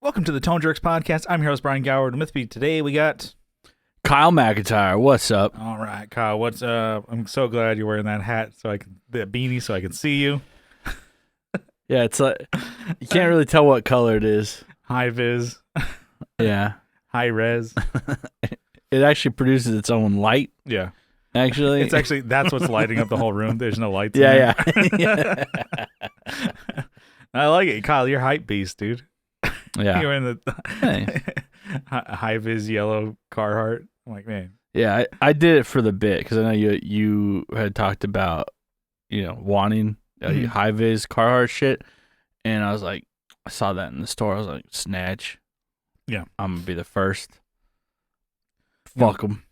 Welcome to the Tone Jerks podcast. I'm your host, Brian Gower. And with me today, we got... Kyle McIntyre, what's up? All right, Kyle, what's up? I'm so glad you're wearing that hat, that beanie, so I can see you. Yeah, it's like, you can't really tell what color it is. High vis. Yeah. High res. It actually produces its own light, Yeah. actually. That's what's lighting up the whole room. There's no lights in Yeah, there. yeah. I like it. Kyle, you're hype beast, dude. Yeah. You're in the Hey. high vis yellow Carhartt. I'm like, man. Yeah, I did it for the bit because I know you had talked about, wanting high-vis Carhartt shit. And I was like, I saw that in the store. I was like, snatch. Yeah. I'm going to be the first. Fuck them.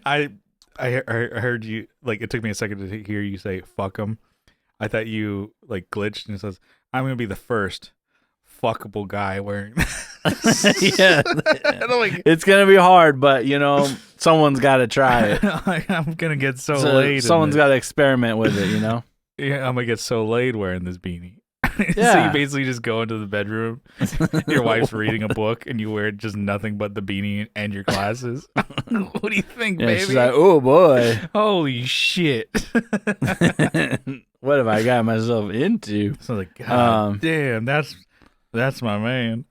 I heard you, like, it took me a second to hear you say fuck them. I thought you like glitched and it says, I'm gonna be the first fuckable guy wearing Yeah. and I'm like, it's gonna be hard, but someone's gotta try it. I'm gonna get so laid. Someone's gotta experiment with it, Yeah, I'm gonna get so laid wearing this beanie. Yeah. So you basically just go into the bedroom, your wife's reading a book, and you wear just nothing but the beanie and your glasses. What do you think, Yeah, baby? she's like, oh boy. Holy shit. What have I got myself into? So like, God damn, that's my man.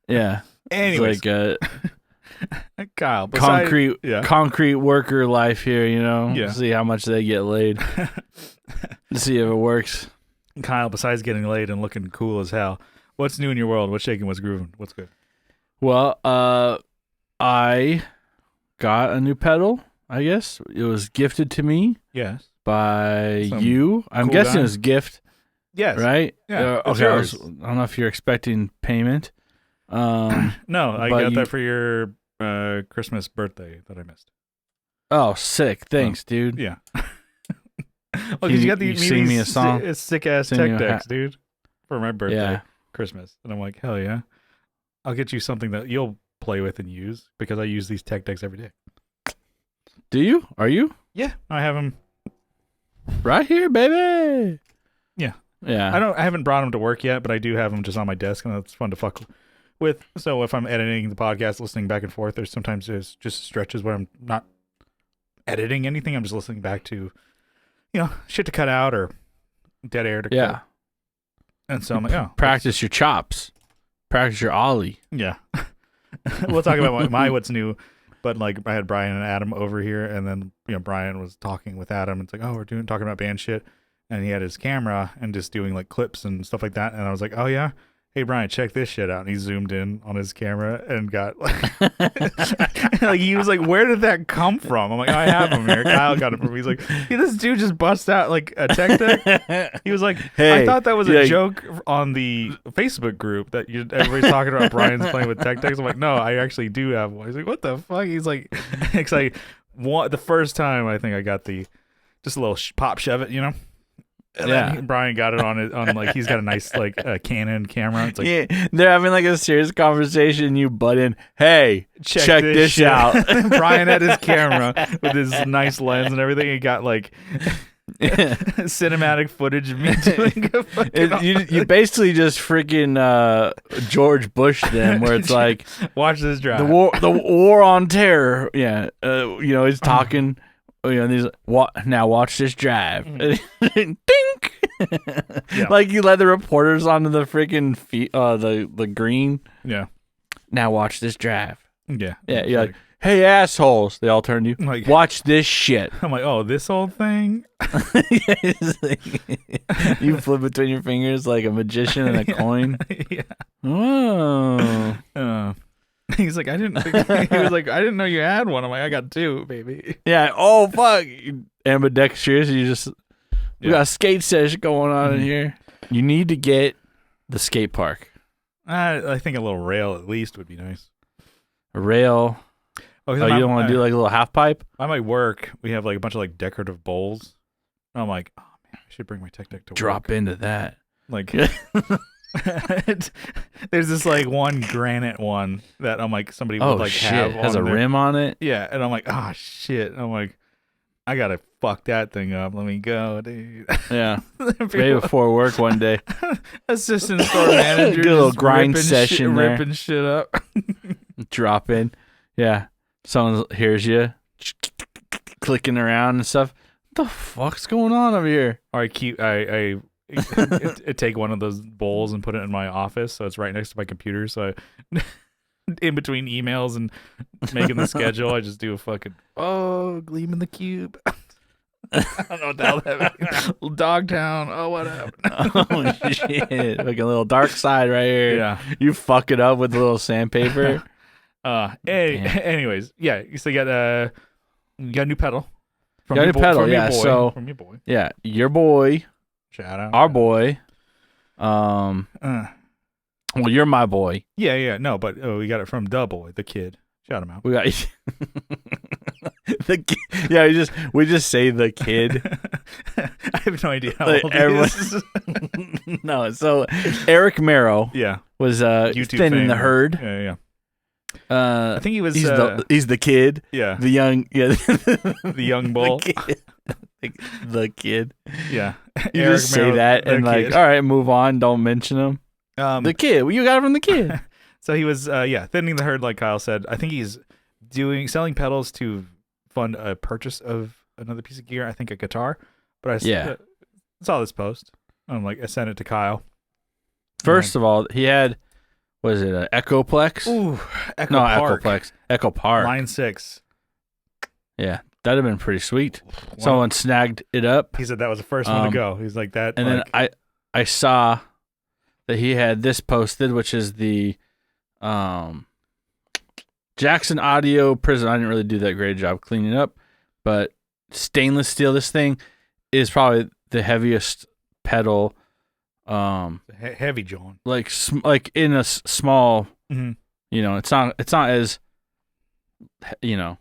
Yeah. Anyways, It's like Kyle, concrete worker life here, Yeah. See how much they get laid. See if it works. Kyle, besides getting laid and looking cool as hell, what's new in your world? What's shaking? What's grooving? What's good? Well, I got a new pedal, I guess. It was gifted to me Yes. by Some you. I'm cool guessing guy. it was a gift, Yes. right? Yeah. it's Okay. I yours. don't know if you're expecting payment. No, I but got that for your Christmas birthday that I missed. Oh, sick. Thanks, dude. Yeah. Well, because you got you sing me a song? sick ass Sing tech me a decks, dude, for my birthday, Yeah. Christmas, and I'm like, hell yeah, I'll get you something that you'll play with and use because I use these tech decks every day. Do you? Are you? Yeah, I have them. Right here, baby. Yeah. Yeah. I haven't brought them to work yet, but I do have them just on my desk, and that's fun to fuck with. So if I'm editing the podcast, listening back and forth, there's just stretches where I'm not editing anything. I'm just listening back to, shit to cut out or dead air to cut. And so I'm like, oh, Practice your chops. Practice your ollie. yeah. We'll talk about my what's new. But like I had Brian and Adam over here, and then Brian was talking with Adam. It's like, oh, we're talking about band shit, and he had his camera and just doing like clips and stuff like that. And I was like, oh yeah, hey Brian, check this shit out. And he zoomed in on his camera and got like he was like, where did that come from? I'm like, oh, I have him here. Kyle got it from me. He's like, hey, this dude just bust out like a tech deck. He was like, Hey, I thought that was a joke on the Facebook group that everybody's talking about Brian's playing with tech decks. I'm like, no, I actually do have one. He's like, what the fuck? He's like, the first time I think I got just a little pop shove it, And then Brian got it on like he's got a nice like Canon camera. It's like, Yeah, they're having like a serious conversation. You butt in. Hey, check this shit out. Brian had his camera with his nice lens and everything. He got like cinematic footage of me doing a fucking You basically just freaking George Bush them, where it's like watch this drive. the war on terror. Yeah, he's talking. And he's like, now watch this drive. Dink. Yeah. Like you let the reporters onto the freaking the green. Yeah. Now watch this drive. Yeah. Yeah. You're like, hey assholes! They all turn to you. Like, watch this shit. I'm like, oh, this old thing. You flip between your fingers like a magician and a coin. Yeah. Oh. He's like, he was like, I didn't know you had one. I'm like, I got two, baby. Yeah. Oh fuck. Ambidextrous. We got a skate session going on in here. You need to get the skate park. I think a little rail at least would be nice. A rail. Oh, You don't want to do like a little half pipe? I might work. We have like a bunch of like decorative bowls. I'm like, oh man, I should bring my tech deck to Drop work. into that. Like, there's this like one granite one that I'm like somebody would like have. Has a rim on it. Yeah, and I'm like, oh shit. I'm like, I gotta fuck that thing up. Let me go, dude. Yeah. Maybe before work one day. Assistant store manager, Get a little just grind ripping session there. ripping shit up. Drop in. Yeah. Someone hears you clicking around and stuff. What the fuck's going on over here? Or I take one of those bowls and put it in my office, so it's right next to my computer. So in between emails and making the schedule, I just do a fucking Gleam in the Cube. I don't know what the hell that means. Dogtown. Oh, what happened? Oh shit! Like a little dark side right here. Yeah. You fuck it up with a little sandpaper. Anyways, yeah. So you got a new pedal. From got a new pedal, from yeah. Your boy, so from your boy. Yeah, your boy, Shout out. our boy. Well, you're my boy. Yeah. No, but we got it from the boy, the kid. Shout him out. We got yeah. We just say the kid. I have no idea how Like, old everyone- he is. No, so Eric Merrow Yeah. was YouTube thin in fame. the herd. Yeah. I I think he was. he's the kid, yeah. the young, yeah, The young bull. the kid. Yeah. You Eric just say Merrow, that the and like, kid. all right, move on. Don't mention him. The kid. Well, you got it from the kid. So he was, thinning the herd, like Kyle said. I think he's selling pedals to fund a purchase of another piece of gear. I think a guitar. But I saw this post. I sent it to Kyle. First of all, he had, what is it, an Echoplex? Ooh, Echo No, Park. Echoplex. Echo Park. Line 6. Yeah, that'd have been pretty sweet. Wow. Someone snagged it up. He said that was the first one to go. He's like that. And then I saw that he had this posted, which is the Jackson Audio Prism. I didn't really do that great job cleaning up, but stainless steel. This thing is probably the heaviest pedal. Heavy John. Like in a small. Mm-hmm. You know, it's not as. You know,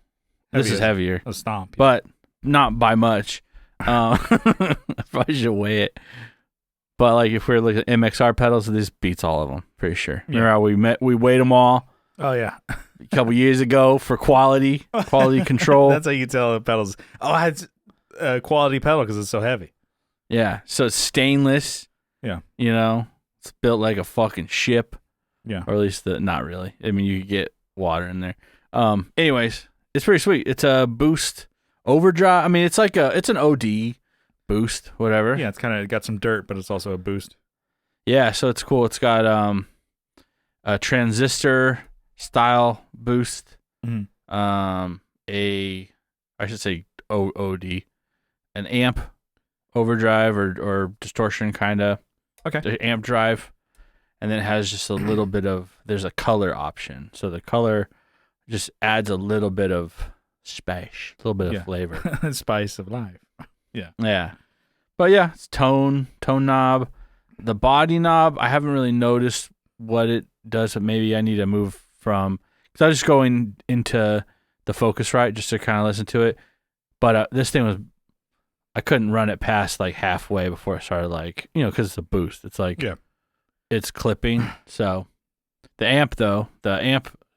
this is heavier, A stomp. but not by much. I probably should weigh it. But like if we're looking at MXR pedals, this beats all of them, pretty sure. Remember how we weighed them all Oh yeah. a couple years ago for quality control. That's how you tell the pedals. Oh, it's a quality pedal because it's so heavy. Yeah, so it's stainless. Yeah. You know, it's built like a fucking ship. Yeah. Or at least not really. I mean, you could get water in there. Anyways, it's pretty sweet. It's a boost overdrive. I mean, it's an OD boost, whatever. Yeah, it's kind of got some dirt, but it's also a boost. Yeah, so it's cool. It's got a transistor style boost. Mm-hmm. I should say OD, an amp overdrive or distortion kind of. Okay. The amp drive, and then it has just a little bit of. There's a color option, so the color just adds a little bit of spice, a little bit of flavor. Spice of life. Yeah. But yeah, it's tone knob. The body knob, I haven't really noticed what it does, but maybe I need to move from, because I was just going into the Focusrite just to kind of listen to it. But this thing was, I couldn't run it past like halfway before I started because it's a boost. It's like, it's clipping. So the amp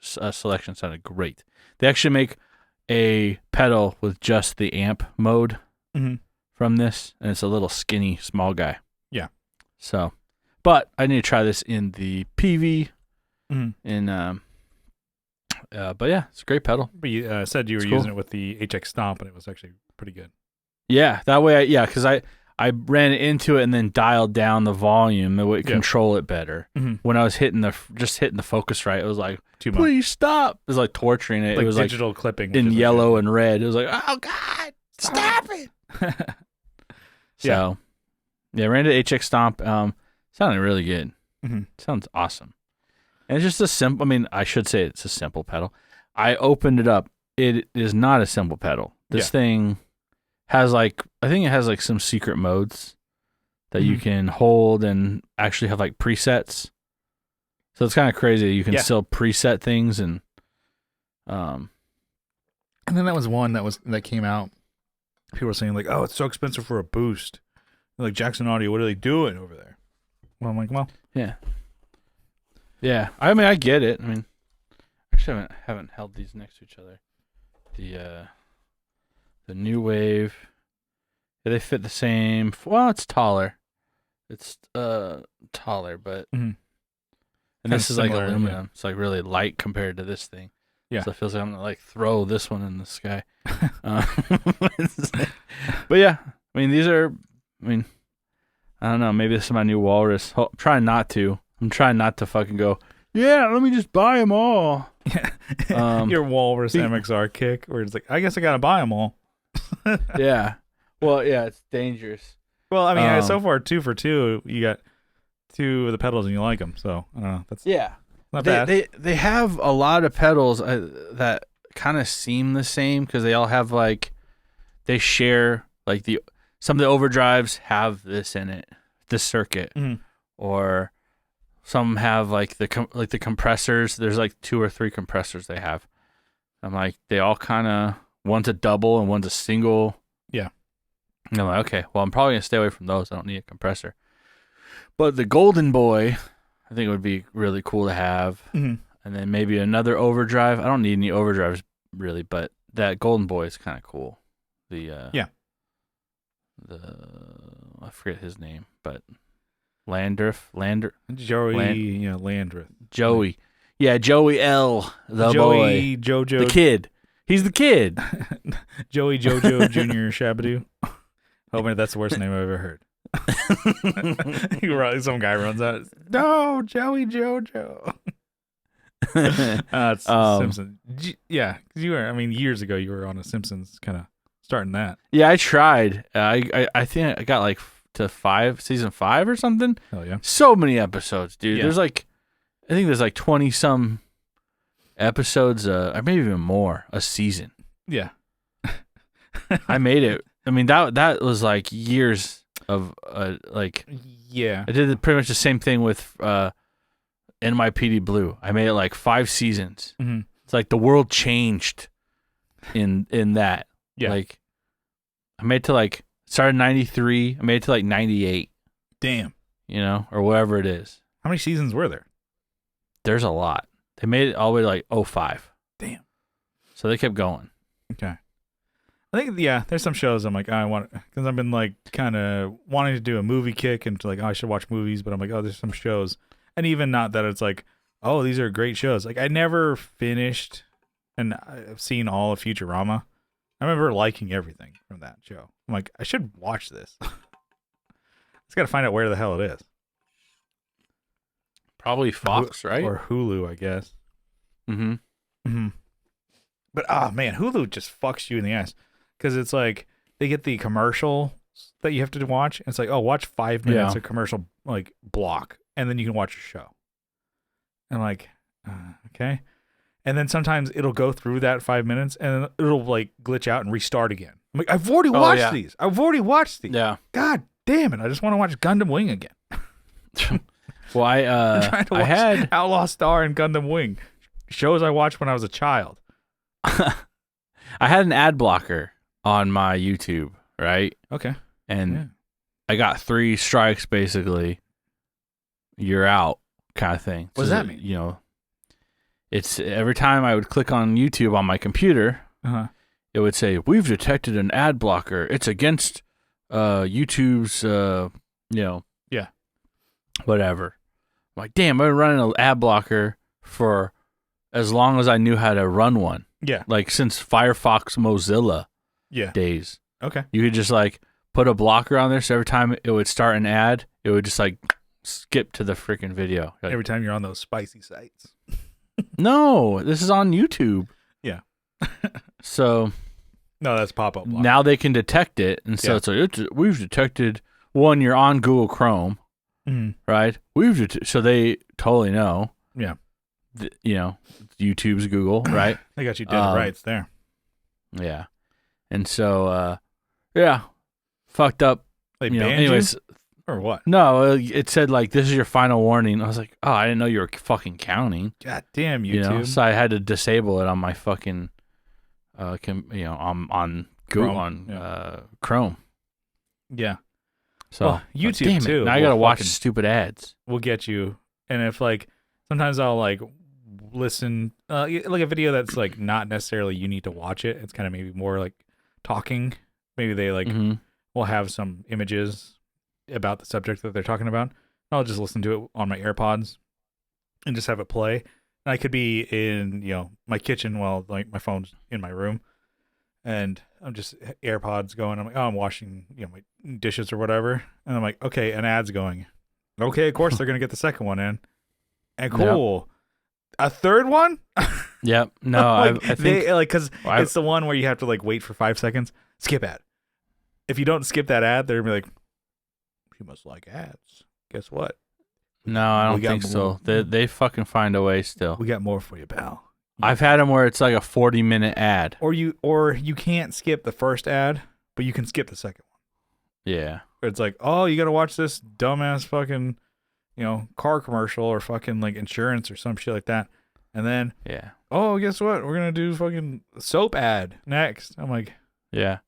selection sounded great. They actually make a pedal with just the amp mode. Mm-hmm. From this, and it's a little skinny small guy. Yeah. So, but I need to try this in the PV. Mm-hmm. But yeah, it's a great pedal. But you said you were using it with the HX Stomp, and it was actually pretty good. Yeah, that way, because I ran into it and then dialed down the volume. It would control it better. Mm-hmm. When I was hitting the Focusrite, it was like, Too much. please stop. It was like torturing it. Like it was digital like clipping in yellow and red. It was like, oh God, stop it. So, ran to HX Stomp. Sounded really good. Mm-hmm. Sounds awesome. And it's just a simple, I should say it's a simple pedal. I opened it up. It is not a simple pedal. This thing has I think it has some secret modes that you can hold and actually have presets. So it's kind of crazy. You can still preset things and then that was one that came out. People were saying oh, it's so expensive for a boost. They're like, Jackson Audio, what are they doing over there? Well, I'm like, well, yeah. I get it. Actually, haven't held these next to each other. The New Wave. Yeah, they fit the same. Well, it's taller. It's taller, but Mhm. and this is like similar, aluminum. It's like really light compared to this thing. Yeah. So it feels like I'm gonna like throw this one in the sky. But yeah, I mean these are. I mean, I don't know. Maybe this is my new walrus. I'm trying not to. I'm trying not to fucking go. Yeah, let me just buy them all. Yeah. Your Walrus MXR kick, where it's like, I guess I gotta buy them all. Yeah. Well, yeah, it's dangerous. Well, I mean, so far 2 for 2. You got 2 of the pedals and you like them, so I don't know. That's not bad. They have a lot of pedals that kind of seem the same because they all have like they share like some of the overdrives have this in it, this circuit, or some have like the compressors. There's like 2 or 3 compressors they have. I'm like they all kind of one's a double and one's a single. Yeah. And I'm like, okay, well, I'm probably gonna stay away from those. I don't need a compressor. But the Golden Boy, I think it would be really cool to have. And then maybe another overdrive. I don't need any overdrives really, but that Golden Boy is kind of cool. I forget his name, but Landreth. Joey. Yeah, Joey L. The Joey boy. Jojo. The kid. He's the kid. Joey Jojo Jr. Shabadoo. Hoping that's the worst name I've ever heard. Some guy runs out. No, Joey Jojo. It's Simpsons. Yeah, because you were. I mean, years ago you were on a Simpsons kind of starting that. Yeah, I tried. I think I got like to season 5 or something. Hell yeah! So many episodes, dude. Yeah. There's like, I think there's like 20 some episodes, or maybe even more a season. Yeah. I made it. I mean that was like years of like. Yeah. I did pretty much the same thing with NYPD Blue. I made it like 5 seasons. It's like the world changed in that. Yeah. Like I made it to like started in 93. I made it to like 98. Damn. You know, or whatever it is. How many seasons were there? There's a lot. They made it all the way to like 05. Damn. So they kept going. Okay. I think, there's some shows I'm like, I want, because I've been like kind of wanting to do a movie kick and like, I should watch movies, but I'm like, there's some shows. And even not that it's like, these are great shows. Like I never finished and I've seen all of Futurama. I remember liking everything from that show. I'm like, I should watch this. Just got to find out where the hell it is. Probably Fox, right? Or Hulu, I guess. Mm-hmm. But, man, Hulu just fucks you in the ass. Because it's like, they get the commercial that you have to watch. And it's like, watch 5 minutes of commercial, like, block. And then you can watch a show. And like, okay. And then sometimes it'll go through that 5 minutes and it'll, like, glitch out and restart again. I'm like, I've already watched these. I've already watched these. Yeah. God damn it. I just want to watch Gundam Wing again. Well, I'm trying to watch Outlaw Star and Gundam Wing. Shows I watched when I was a child. I had an ad blocker on my YouTube, right? Okay. And I got 3 strikes basically. You're out kind of thing. What does that mean? You know, it's every time I would click on YouTube on my computer, it would say, "We've detected an ad blocker. It's against YouTube's, whatever." I'm like, damn, I've been running an ad blocker for as long as I knew how to run one. Yeah. Like since Firefox Mozilla days. Okay. You could just like put a blocker on there, so every time it would start an ad, it would just like skip to the freaking video. Like, every time you're on those spicy sites. No, this is on YouTube. Yeah. So no, that's pop-up block. Now they can detect it, and so it's like we've detected one. You're on Google Chrome, right? So they totally know. Yeah. YouTube's Google, right? They got you dead rights there. Yeah, and so fucked up. They banned anyways, you? Or what? No, it said like this is your final warning. I was like, I didn't know you were fucking counting. God damn, YouTube. So I had to disable it on my fucking, on Google Chrome. Yeah. So YouTube damn too. It. Now I gotta watch stupid ads. We'll get you. And if like sometimes I'll like listen like a video that's like not necessarily you need to watch it. It's kind of maybe more like talking. Maybe they like will have some images about the subject that they're talking about. I'll just listen to it on my AirPods and just have it play. And I could be in, my kitchen while like my phone's in my room, and I'm just AirPods going. I'm like, oh, I'm washing, my dishes or whatever. And I'm like, okay, an ad's going. Okay, of course they're gonna get the second one in. And cool. Yep. A third one? Yep. No, I think because it's the one where you have to like wait for 5 seconds. Skip ad. If you don't skip that ad, they're gonna be like, you must like ads. Guess what? No, I don't think so. They fucking find a way still. We got more for you, pal. I've had them where it's like a 40-minute ad. Or you can't skip the first ad, but you can skip the second one. Yeah. It's like, oh, you got to watch this dumbass fucking, car commercial or fucking like insurance or some shit like that. And then, oh, guess what? We're going to do fucking soap ad next. I'm like, yeah.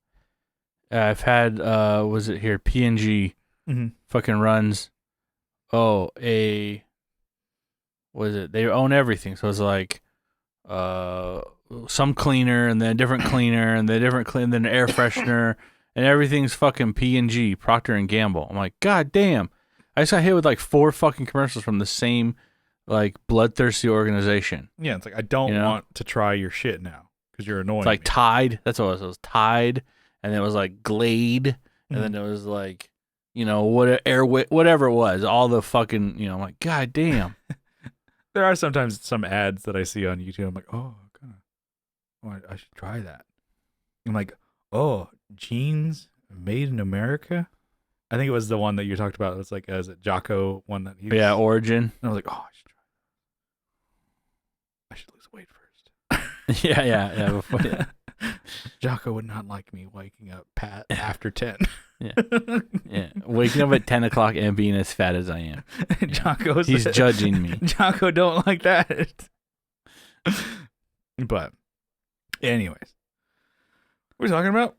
I've had, was it here? P&G fucking runs, what is it? They own everything. So it's like, some cleaner and then a different cleaner and then then an air freshener. And everything's fucking P&G, Procter and Gamble. I'm like, God damn. I just got hit with like 4 fucking commercials from the same like bloodthirsty organization. Yeah, it's like, I don't want to try your shit now because you're annoying. It's like me. Tide. That's what it was. It was Tide. And then it was like Glade. And then it was like, whatever it was. All the fucking, I'm like, God damn. There are sometimes some ads that I see on YouTube. I'm like, I should try that. I'm like, oh, jeans made in America. I think it was the one that you talked about. It was like, is it Jocko one that he? Yeah, Origin. And I was like, oh, I should try that. I should lose weight first. yeah. Before, yeah. Jocko would not like me waking up after 10. Yeah. Waking up at 10 o'clock and being as fat as I am. He's judging me. Jocko don't like that. But, anyways, what are we talking about?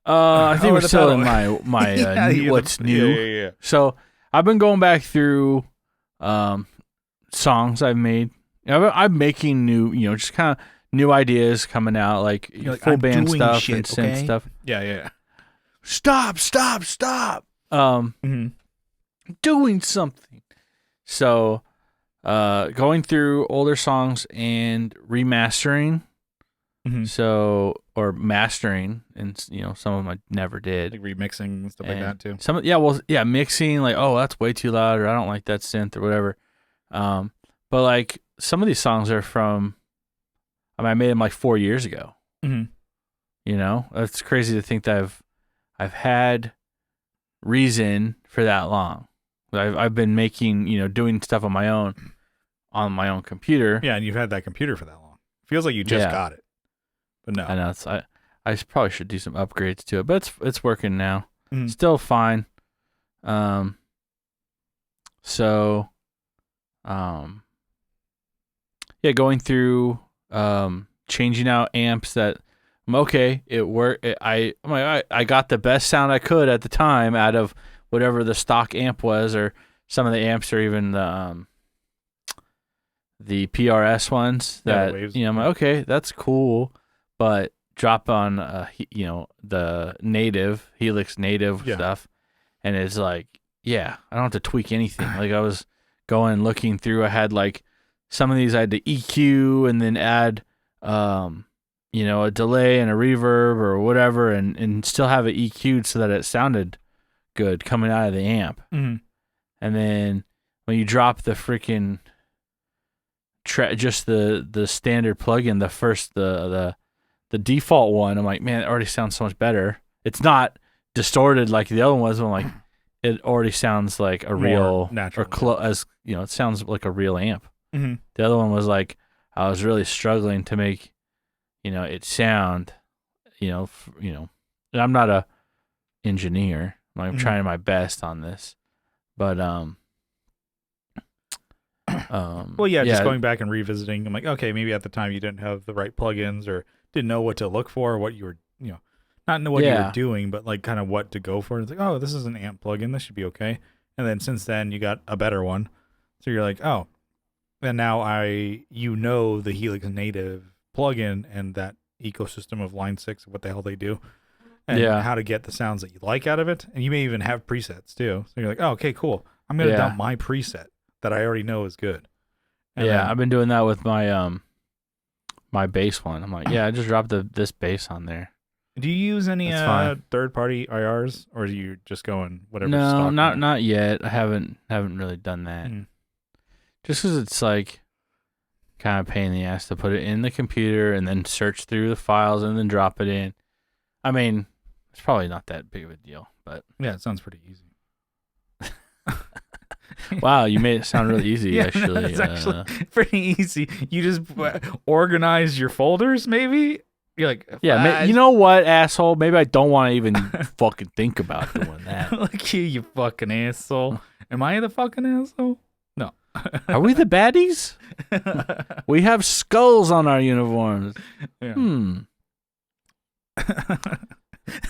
I think we're still in my what's new. Yeah. So I've been going back through songs I've made. I'm making new, just kind of new ideas coming out, like full band stuff and synth stuff. Yeah. Stop. Doing something. So going through older songs and remastering. So, or mastering, and some of them I never did, like remixing and stuff like that too. Mixing, like, oh, that's way too loud, or I don't like that synth or whatever. But like some of these songs are from, I made them like 4 years ago. It's crazy to think that I've had reason for that long. I've been making, doing stuff on my own computer. Yeah, and you've had that computer for that long. Feels like you just got it. But no, I know I probably should do some upgrades to it, but it's working now. Still fine. Going through changing out amps that I'm okay. It worked. I got the best sound I could at the time out of whatever the stock amp was, or some of the amps, or even the PRS ones that I'm like, okay, that's cool. But drop on, the native Helix native stuff, and it's like, I don't have to tweak anything. Like I was going looking through, I had like some of these I had to EQ and then add, a delay and a reverb or whatever, and still have it EQ'd so that it sounded good coming out of the amp. And then when you drop the freaking just the standard plugin, the default one, I'm like, man, it already sounds so much better. It's not distorted like the other one was, but I'm like, it already sounds like a real natural, it sounds like a real amp. The other one was like, I was really struggling to make, it sound, and I'm not a engineer. I'm trying my best on this, but just going back and revisiting. I'm like, okay, maybe at the time you didn't have the right plugins or didn't know what to look for, or what you were, not know what you were doing, but like kind of what to go for. It's like, oh, this is an amp plugin. This should be okay. And then since then you got a better one. So you're like, oh, and now the Helix native plugin and that ecosystem of Line 6, what the hell they do. and Yeah. how to get the sounds that you like out of it. And you may even have presets too. So you're like, oh, okay, cool. I'm going to dump my preset that I already know is good. And yeah, then, I've been doing that with my my bass one. I'm like, I just dropped this bass on there. do you use any That's fine. third-party IRs, or are you just going whatever? No, stock not yet. I haven't really done that. Just because it's like kind of pain in the ass to put it in the computer and then search through the files and then drop it in. I mean, it's probably not that big of a deal, but Yeah, it sounds pretty easy. wow, you made it sound really easy. Yeah, actually, no, it's actually pretty easy. You just organize your folders, maybe. You're like, you know what, asshole? Maybe I don't want to even fucking think about doing that. Look you fucking asshole. Am I the fucking asshole? No. Are we the baddies? We have skulls on our uniforms. Yeah.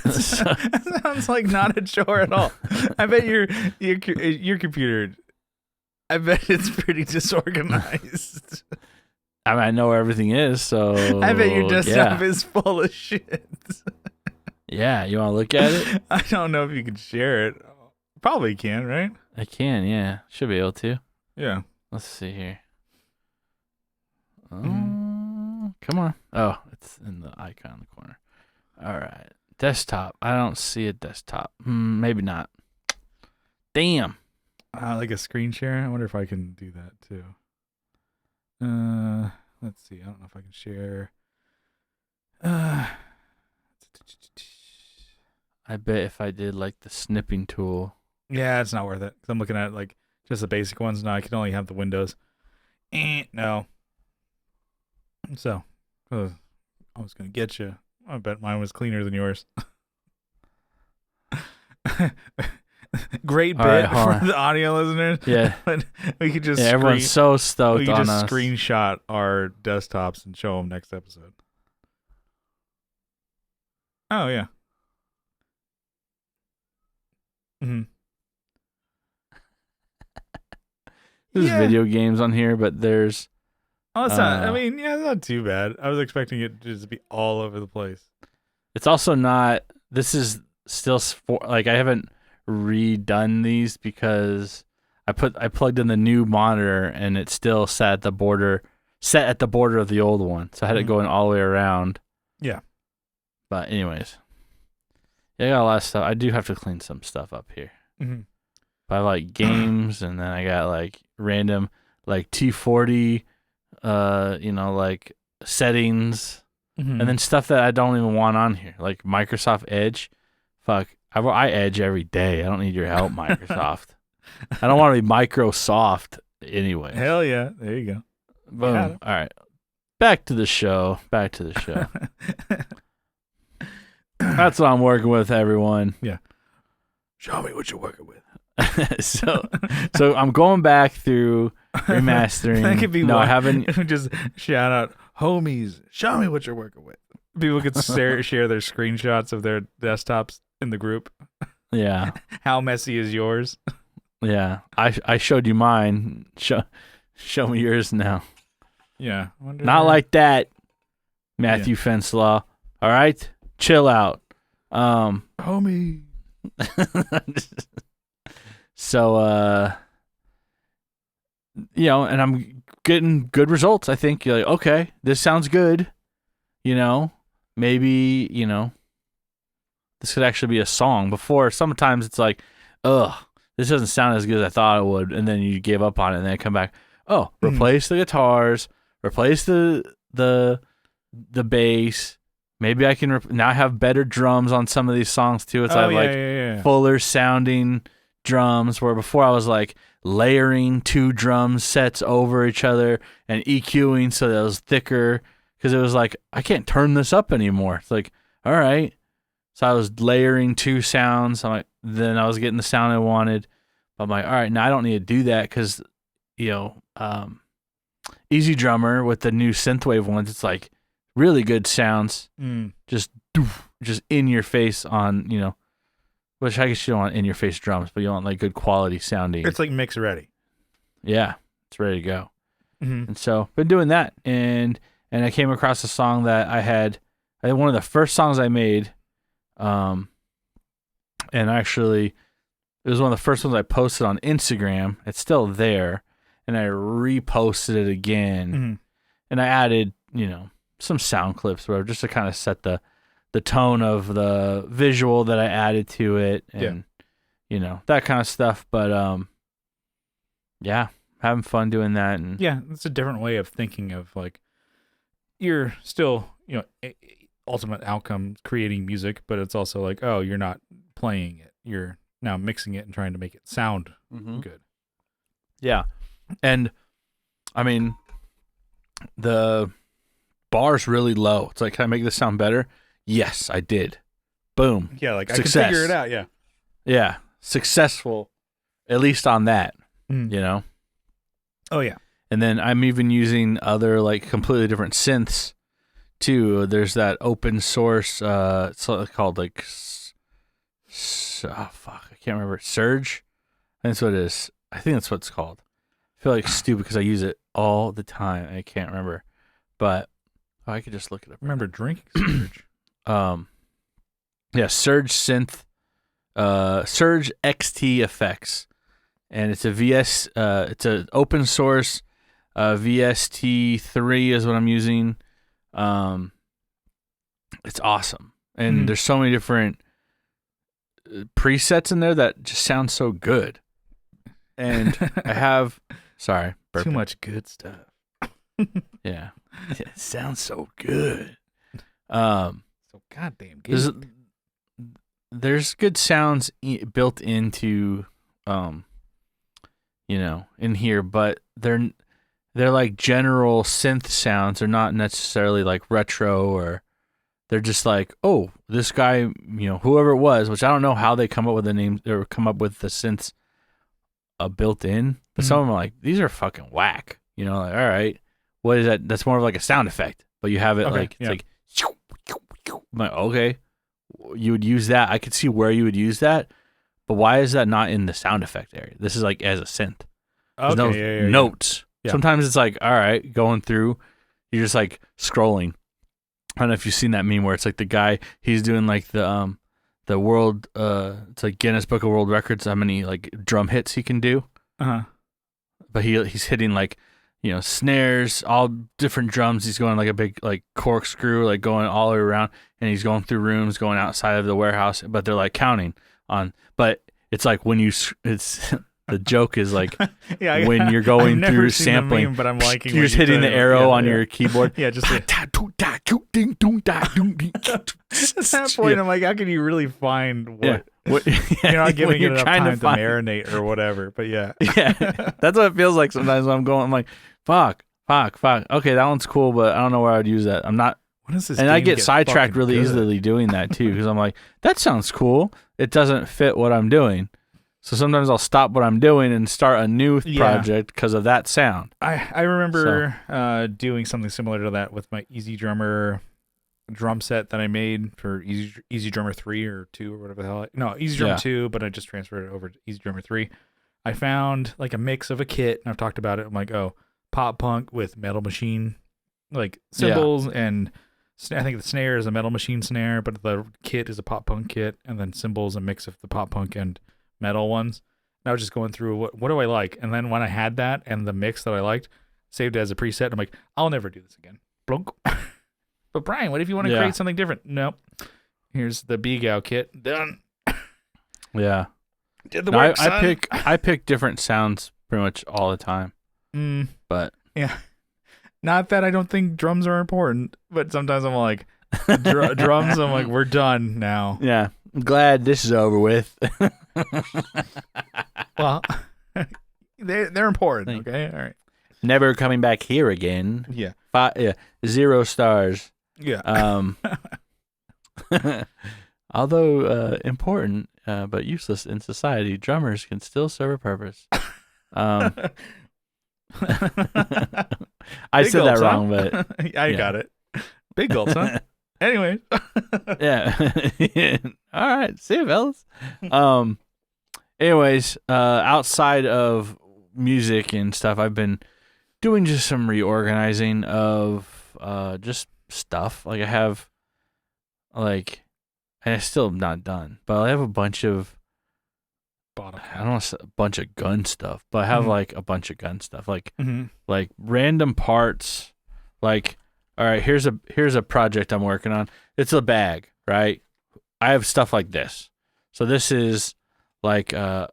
That sounds like not a chore at all. I bet your computer, I bet it's pretty disorganized. I mean, I know where everything is, so I bet your desktop is full of shit. Yeah, you want to look at it? I don't know if you can share it. Probably can, right? I can, yeah. Should be able to. Yeah. Let's see here. Come on. Oh, it's in the icon in the corner. All right. Desktop. I don't see a desktop. Maybe not. Damn. Like a screen share? I wonder if I can do that too. Let's see. I don't know if I can share. I bet if I did like the snipping tool. Yeah, it's not worth it. 'Cause I'm looking at like just the basic ones. Now I can only have the Windows. No. So, I was going to get you. I bet mine was cleaner than yours. Great bit for the audio listeners. Yeah. We could just everyone's so stoked we could on just us. screenshot our desktops and show them next episode. Oh, yeah. Mm-hmm. There's video games on here, but there's... Oh, it's not. I mean, yeah, it's not too bad. I was expecting it to just be all over the place. It's also not... This is still... I haven't redone these because I plugged in the new monitor and it's still set at the border of the old one. So I had it going all the way around. Yeah. But anyways. Yeah, I got a lot of stuff. I do have to clean some stuff up here. Mm-hmm. But I have like games, and then I got like random like T40, like settings, and then stuff that I don't even want on here, like Microsoft Edge. Fuck, I Edge every day. I don't need your help, Microsoft. I don't want to be Microsoft anyway. Hell yeah, there you go. Boom. All right, back to the show. That's what I'm working with, everyone. Yeah. Show me what you're working with. so I'm going back through remastering. That could be I haven't. Just shout out, homies. Show me what you're working with. People could share their screenshots of their desktops in the group. Yeah. How messy is yours? Yeah. I showed you mine. Show me yours now. Yeah. Not like that, Matthew Fenslaw. All right, chill out. Homie. So, and I'm getting good results. I think you're like, okay, this sounds good. Maybe, this could actually be a song. Before, sometimes it's like, ugh, this doesn't sound as good as I thought it would. And then you give up on it and then come back. Oh, replace the guitars, replace the bass. Maybe I can now have better drums on some of these songs too. It's fuller sounding drums, where before I was like layering 2 drum sets over each other and EQing so that it was thicker, because it was like, I can't turn this up anymore. It's like, all right. So I was layering 2 sounds. Then I was getting the sound I wanted. But I'm like, all right, now I don't need to do that, because, Easy Drummer with the new synthwave ones, it's like really good sounds. Just in your face on, which I guess you don't want in your face drums, but you want like good quality sounding. It's like mix ready. Yeah, it's ready to go. Mm-hmm. And so been doing that, and I came across a song that I think one of the first songs I made And actually, it was one of the first ones I posted on Instagram. It's still there, and I reposted it again, Mm-hmm. and I added, some sound clips, whatever, just to kind of set the tone of the visual that I added to it, and that kind of stuff. But yeah, having fun doing that, and Yeah, it's a different way of thinking of like you're still, ultimate outcome creating music, but it's also like, oh, you're not playing it. You're now mixing it and trying to make it sound good. Yeah. And I mean, the bar's really low. It's like, can I make this sound better? Yes, I did. Boom. Yeah, like Success. I can figure it out. Yeah. Yeah. Successful, at least on that, Oh, yeah. And then I'm even using other like completely different synths too. There's that open source, it's called like, fuck, I can't remember. Surge? I think that's what it is. I think that's what it's called. I feel like stupid because I use it all the time. I can't remember, but I could just look it up. Remember drinking Surge? Yeah, Surge synth, Surge XT effects, and it's a it's an open source. VST3 is what I'm using. It's awesome, and there's so many different presets in there that just sound so good. And I have, sorry, burping. Too much good stuff. Yeah, it sounds so good. So goddamn good. There's good sounds built into, in here, but they're like general synth sounds. They're not necessarily like retro, or they're just like, oh, this guy, whoever it was, which I don't know how they come up with the names or come up with the synths built in, but some of them are like, these are fucking whack. Like, all right, what is that? That's more of like a sound effect, but you have it it's like, I'm like, okay, you would use that. I could see where you would use that, but why is that not in the sound effect area? This is like as a synth. There's notes. Yeah. Sometimes it's like, all right, going through, you're just like scrolling. I don't know if you've seen that meme where it's like the guy, he's doing like the world, it's like Guinness Book of World Records, how many like drum hits he can do. But he's hitting like, snares, all different drums. He's going like a big like corkscrew, like going all the way around, and he's going through rooms, going outside of the warehouse, but they're like counting on, but it's like when it's the joke is like when you're going through sampling, meme, but I'm liking you're just hitting the arrow on your keyboard. Yeah, just like, at that point, I'm like, how can you really find what? You're not giving it enough time to marinate or whatever. But yeah, that's what it feels like sometimes when I'm going. I'm like, fuck. Okay, that one's cool, but I don't know where I'd use that. I'm not. What is this? And I get sidetracked really easily doing that too, because I'm like, that sounds cool. It doesn't fit what I'm doing. So sometimes I'll stop what I'm doing and start a new project because of that sound. I remember doing something similar to that with my Easy Drummer drum set that I made for Easy Drummer 3 or 2 or whatever the hell. No, Easy Drummer 2, but I just transferred it over to Easy Drummer 3. I found like a mix of a kit, and I've talked about it. I'm like, oh, pop punk with Metal Machine, like cymbals, and I think the snare is a Metal Machine snare, but the kit is a pop punk kit, and then cymbals, a mix of the pop punk and metal ones. And I was just going through what do I like, and then when I had that and the mix that I liked, saved it as a preset. I'm like, I'll never do this again. Blunk. But Brian, what if you want to create something different? Nope. Here's the Begow kit. Done. Yeah. Did the work. I pick different sounds pretty much all the time. But yeah, not that I don't think drums are important, but sometimes I'm like, drums. I'm like, we're done now. Yeah. I'm glad this is over with. Well, they're important. Okay, all right. Never coming back here again. Yeah. 0 stars. Yeah. Although important, but useless in society, drummers can still serve a purpose. I said that wrong, but I got it. Big gulps, huh? Anyway. Yeah. All right. See you, fellas. Anyways, outside of music and stuff, I've been doing just some reorganizing of just stuff. Like I have, like, and it's still not done. But I have a bunch of Bottom. I don't want to say a bunch of gun stuff, but I have Mhm. like a bunch of gun stuff, like Mm-hmm. random parts. Like, all right, here's a project I'm working on. It's a bag, right? I have stuff like this. So this is like a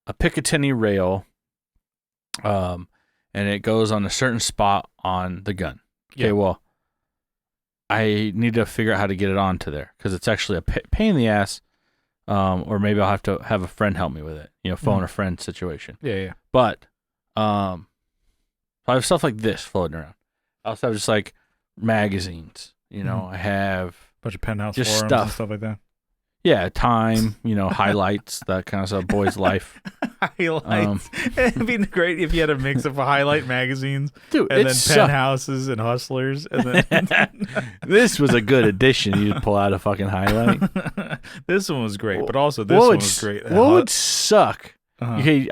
Picatinny rail, and it goes on a certain spot on the gun. Okay, Yeah. well, I need to figure out how to get it onto there because it's actually a pain in the ass. Or maybe I'll have to have a friend help me with it. Phone a friend situation. Yeah. But I have stuff like this floating around. I also have just like magazines. I have Bunch of penthouse just forums and stuff like that. time. Highlights, that kind of stuff. Boy's life. Highlights. It'd be great if you had a mix of highlight magazines, Dude, and then sucked. penthouses and hustlers, and then This was a good addition. You'd pull out a fucking highlight. This one was great, but also this one was great. What would suck? Uh-huh. Okay,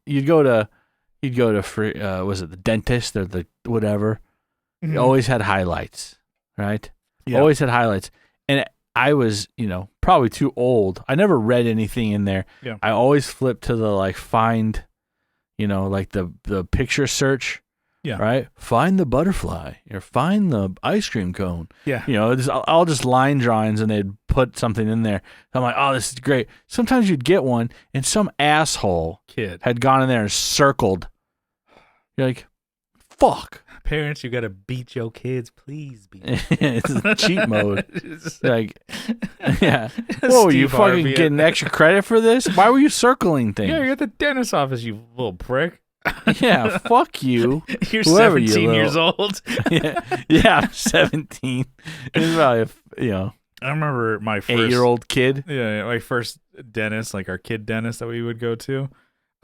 you'd go to free. Was it the dentist or the whatever? Mhm. You always had highlights, right? Yeah. Always had highlights, and I was probably too old. I never read anything in there. Yeah. I always flipped to the like find, like the picture search. Yeah. Right. Find the butterfly or find the ice cream cone. Yeah. All just line drawings, and they'd put something in there. I'm like, oh, this is great. Sometimes you'd get one, and some asshole Kid. had gone in there and circled. You're like, fuck. Parents, you gotta beat your kids, please beat them. It's cheat mode. It's Like, yeah. Whoa, you Steve fucking Harvey. getting extra credit for this? Why were you circling things? Yeah, you're at the dentist's office, you little prick. Yeah, fuck you. You're Whoever you 17 years little- old. Yeah, I'm 17. It's probably I remember my first 8-year-old kid. Yeah, my first dentist, like our kid dentist that we would go to.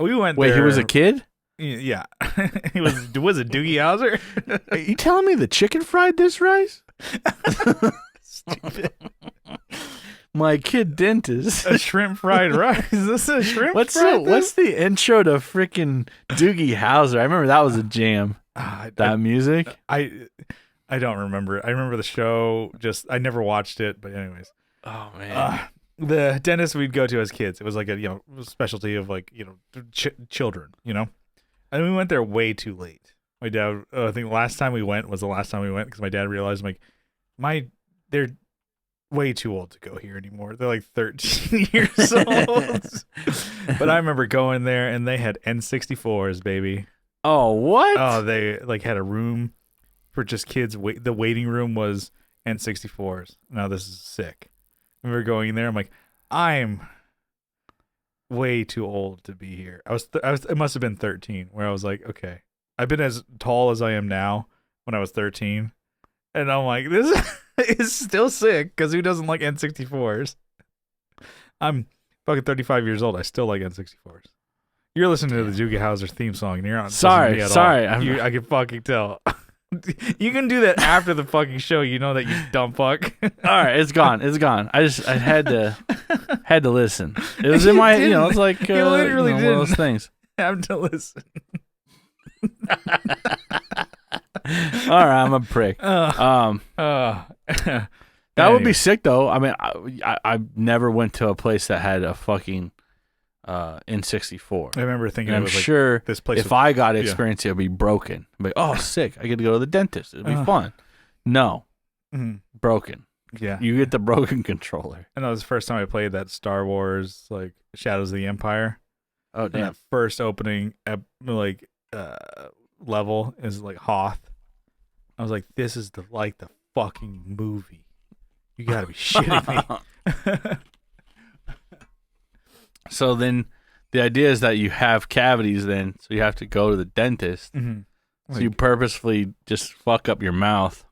We went Wait, there. he was a kid? Yeah. He was it Doogie Howser? Are you telling me the chicken fried this rice? Stupid. My kid dentist. A shrimp fried rice. Is this a shrimp What's fried the intro to freaking Doogie Howser? I remember that was a jam. That music. I don't remember. I remember the show. Just I never watched it. But anyways, Oh man. the dentist we'd go to as kids. It was like a specialty of like children. And we went there way too late. My dad. I think the last time we went was the last time we went because my dad realized they're way too old to go here anymore. They're like 13 years old. But I remember going there and they had N64s, baby. Oh, what? Oh, they like had a room for just kids. The waiting room was N64s. Now this is sick. We were going in there. I'm like, I'm way too old to be here. I was. It must have been 13. Where I was like, okay, I've been as tall as I am now when I was 13, and I'm like, this is still sick because who doesn't like N64s? I'm fucking 35 years old. I still like N64s. You're listening to the Doogie Howser theme song, and you're not listening to me at all. I can fucking tell. You can do that after the fucking show. You know that, you dumb fuck. All right, it's gone. I had to listen. It was in my, it's like You literally one of those didn't. things. Have to listen. All right, I'm a prick. That would be sick though. I mean, I never went to a place that had a fucking N64. I remember thinking, And it I'm was like sure this place. if I got to experience it, it'd be broken. I'd be like, oh, sick! I get to go to the dentist. It'd be fun. No, broken. Yeah, You get the broken controller. and that was the first time I played that Star Wars, like Shadows of the Empire. Oh And damn! that first opening, level is like Hoth. I was like, this is the fucking movie. You gotta be shitting me. So then, the idea is that you have cavities. Then, so you have to go to the dentist. So you purposefully just fuck up your mouth.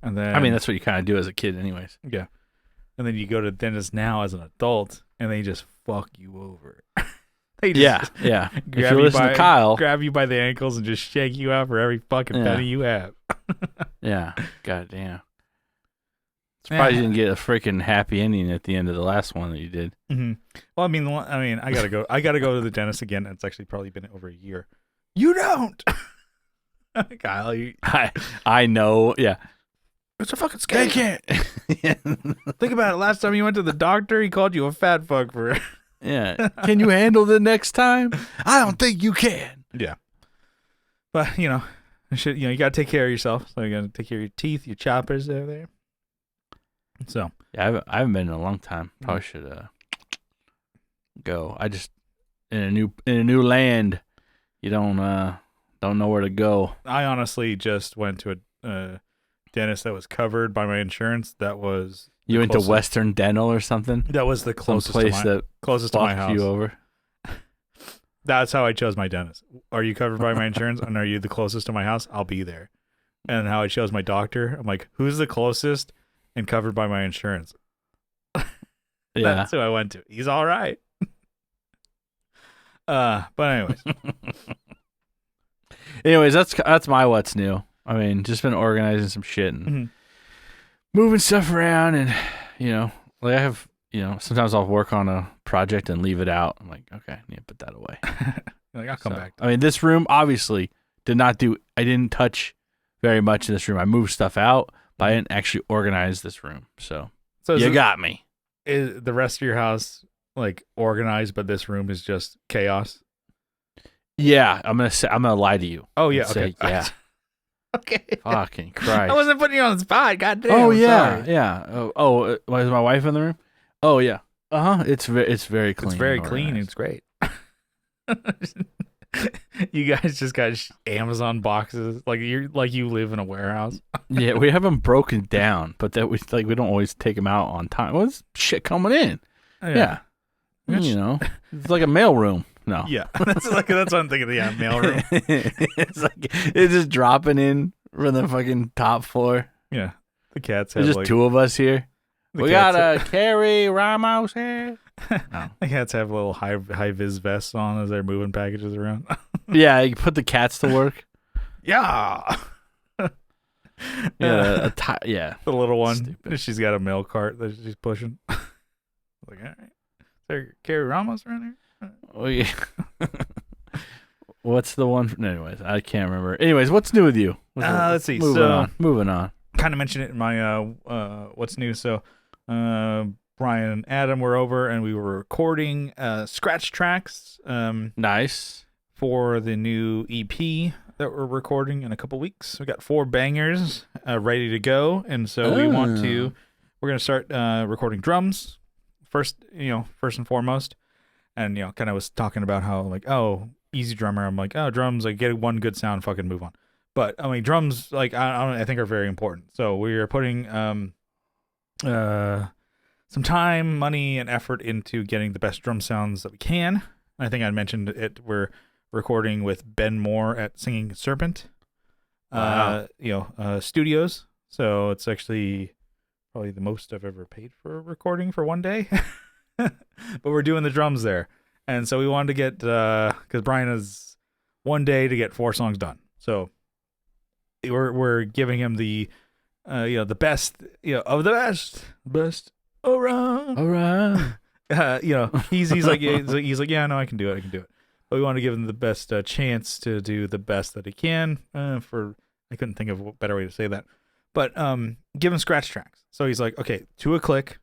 And then I mean, that's what you kind of do as a kid, anyways. yeah. And then you go to the dentist now as an adult, and they just fuck you over. They just Yeah. If grab you you listen by, to Kyle, grab you by the ankles and just shake you out for every fucking penny you have. yeah, goddamn. Surprised you didn't get a freaking happy ending at the end of the last one that you did. Mm-hmm. Well, I gotta go. I gotta go to the dentist again. It's actually probably been over a year. You don't, Kyle. I know. Yeah, It's a fucking They scam. can't. Think about it. Last time you went to the doctor, he called you a fat fuck for. Yeah. Can you handle the next time? I don't think you can. Yeah. But you gotta take care of yourself. So you gotta take care of your teeth, your choppers over there. So Yeah, I haven't been in a long time. Probably should go. I just in a new land. You don't know where to go. I honestly just went to a dentist that was covered by my insurance. That was You went to Western Dental or something? That was the Some closest place that closest to my fucked house. you over. That's how I chose my dentist. Are you covered by my insurance? And are you the closest to my house? I'll be there. And how I chose my doctor, I'm like, who's the closest and covered by my insurance? Yeah. That's who I went to. He's all right. But anyways, Anyways, that's my what's new. I mean, just been organizing some shit and moving stuff around, and like I have, sometimes I'll work on a project and leave it out. I'm like, okay, I need to put that away. like I'll come back. I mean, this room obviously I didn't touch very much in this room. I moved stuff out, but I didn't actually organize this room. So you got me. Is the rest of your house like organized, but this room is just chaos? Yeah, I'm gonna lie to you. Oh yeah, okay. okay. Yeah. Okay. Fucking Christ. I wasn't putting you on the spot. God damn. Oh yeah, sorry. yeah. Was my wife in the room? Oh yeah. It's very clean. It's very clean. It's great. You guys just got Amazon boxes like you live in a warehouse. Yeah, we have them broken down, but that we don't always take them out on time. What's shit coming in? Yeah. It's like a mail room. No. Yeah, that's what I'm thinking. Yeah, mail room. It's just dropping in from the fucking top floor. Yeah, the cats have There's just two of us here. We got Carrie Ramos here. No. The cats have little high vis vests on as they're moving packages around. Yeah, you put the cats to work. Yeah. Yeah, the little one. Stupid. She's got a mail cart that she's pushing. Like, all right, is there Carrie Ramos around here? Oh yeah. What's the one? Anyways, I can't remember. Anyways, what's new with you? Let's see. Moving on. Kind of mentioned it in my what's new. So, Brian and Adam were over and we were recording scratch tracks. Nice. For the new EP that we're recording in a couple weeks. We got 4 bangers ready to go, and so we're gonna start recording drums first and foremost. And kind of was talking about how like, oh, easy drummer. I'm like, oh, drums, like get one good sound, fucking move on. But I mean, drums, like I think are very important. So we are putting some time, money, and effort into getting the best drum sounds that we can. I think I mentioned it. We're recording with Ben Moore at Singing Serpent, Wow. Studios. So it's actually probably the most I've ever paid for a recording for one day. But we're doing the drums there, and so we wanted to get because Brian has one day to get 4 songs done. So we're giving him the the best of the best around. He's like yeah, no, I can do it. But we want to give him the best chance to do the best that he can. I couldn't think of a better way to say that, but give him scratch tracks. So he's like, okay, to a click.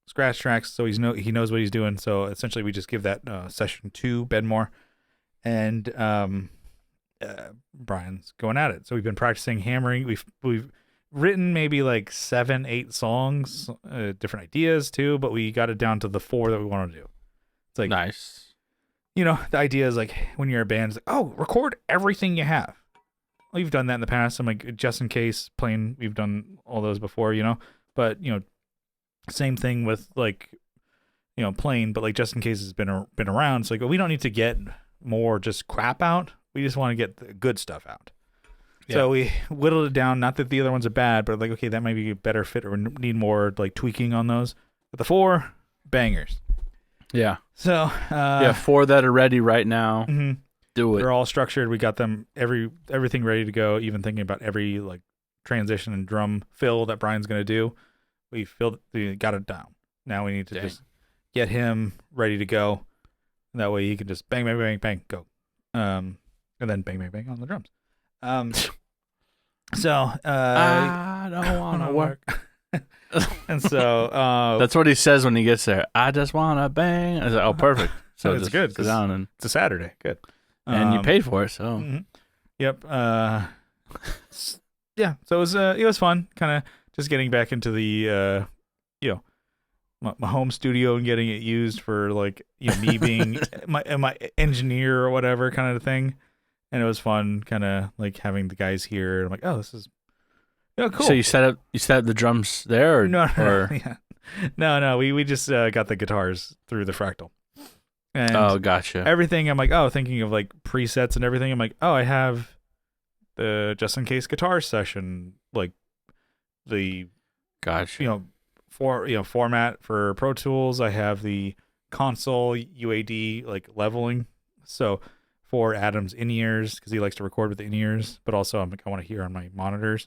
Scratch tracks, so he knows what he's doing. So essentially, we just give that session to Ben Moore, and Brian's going at it. So we've been practicing hammering. We've written maybe like 7-8 songs, different ideas too, but we got it down to the 4 that we want to do. It's like Nice. The idea is like when you're a band, it's like, oh, record everything you have. We've done that in the past. I'm like, just in case, playing. We've done all those before, but same thing with like, playing, but like just in case it's been around. It's like, well, we don't need to get more just crap out. We just want to get the good stuff out. Yeah. So we whittled it down. Not that the other ones are bad, but like, okay, that might be a better fit or need more like tweaking on those. But the 4 bangers. Yeah. So 4 that are ready right now. Mm-hmm. Do it. They're all structured. We got them everything ready to go. Even thinking about every like transition and drum fill that Brian's gonna do. We got it down. Now we need to just get him ready to go. That way he can just bang, bang, bang, bang, go. And then bang, bang, bang on the drums. So I don't want to work. And so that's what he says when he gets there. I just want to bang. I was like, oh, perfect. So it's just good. sit down and it's a Saturday. Good. and you paid for it, so mhm. Yep. Yeah. So it was fun. Kind of just getting back into the my home studio and getting it used for like me being my engineer or whatever kind of thing. And it was fun, kind of like having the guys here. I'm like, oh, this is cool. So you set up the drums there, or No, yeah. No. We just got the guitars through the Fractal. And oh, gotcha. everything, I'm like, thinking of like presets and everything. I'm like, I have the just in case guitar session, like the Gotcha. format for Pro Tools. I have the console UAD like leveling. So for Adam's in-ears, because he likes to record with the in-ears, but also I'm like, I want to hear on my monitors.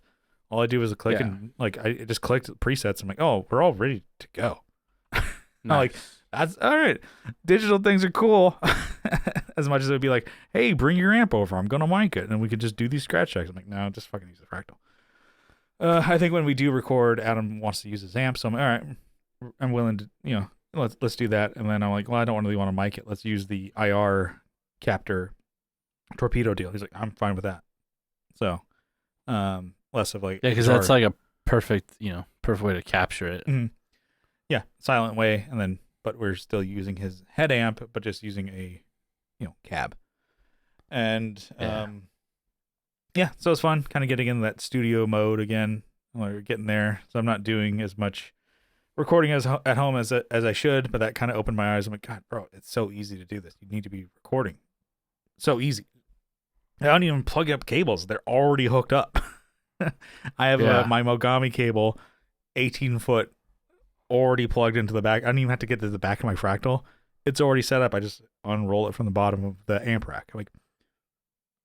All I do is click and like I just clicked presets. I'm like, we're all ready to go. Nice. I'm like, that's all right. Digital things are cool. As much as it would be like, hey, bring your amp over. I'm gonna mic it, and then we could just do these scratch checks. I'm like, no, just fucking use the Fractal. I think when we do record, Adam wants to use his amp, so I'm like, all right, I'm willing to, let's do that. And then I'm like, well, I don't really want to mic it. Let's use the IR captor torpedo deal. He's like, I'm fine with that. So, less of like, because that's like a perfect way to capture it. Mm-hmm. Yeah, silent way, and then but we're still using his head amp, but just using a cab. And so it's fun kind of getting in that studio mode again. We're getting there. So I'm not doing as much recording at home as I should, but that kind of opened my eyes. I'm like, God, bro, it's so easy to do this. You need to be recording. So easy. I don't even plug up cables. They're already hooked up. I have my Mogami cable, 18-foot, already plugged into the back. I don't even have to get to the back of my Fractal. It's already set up. I just unroll it from the bottom of the amp rack. I'm like,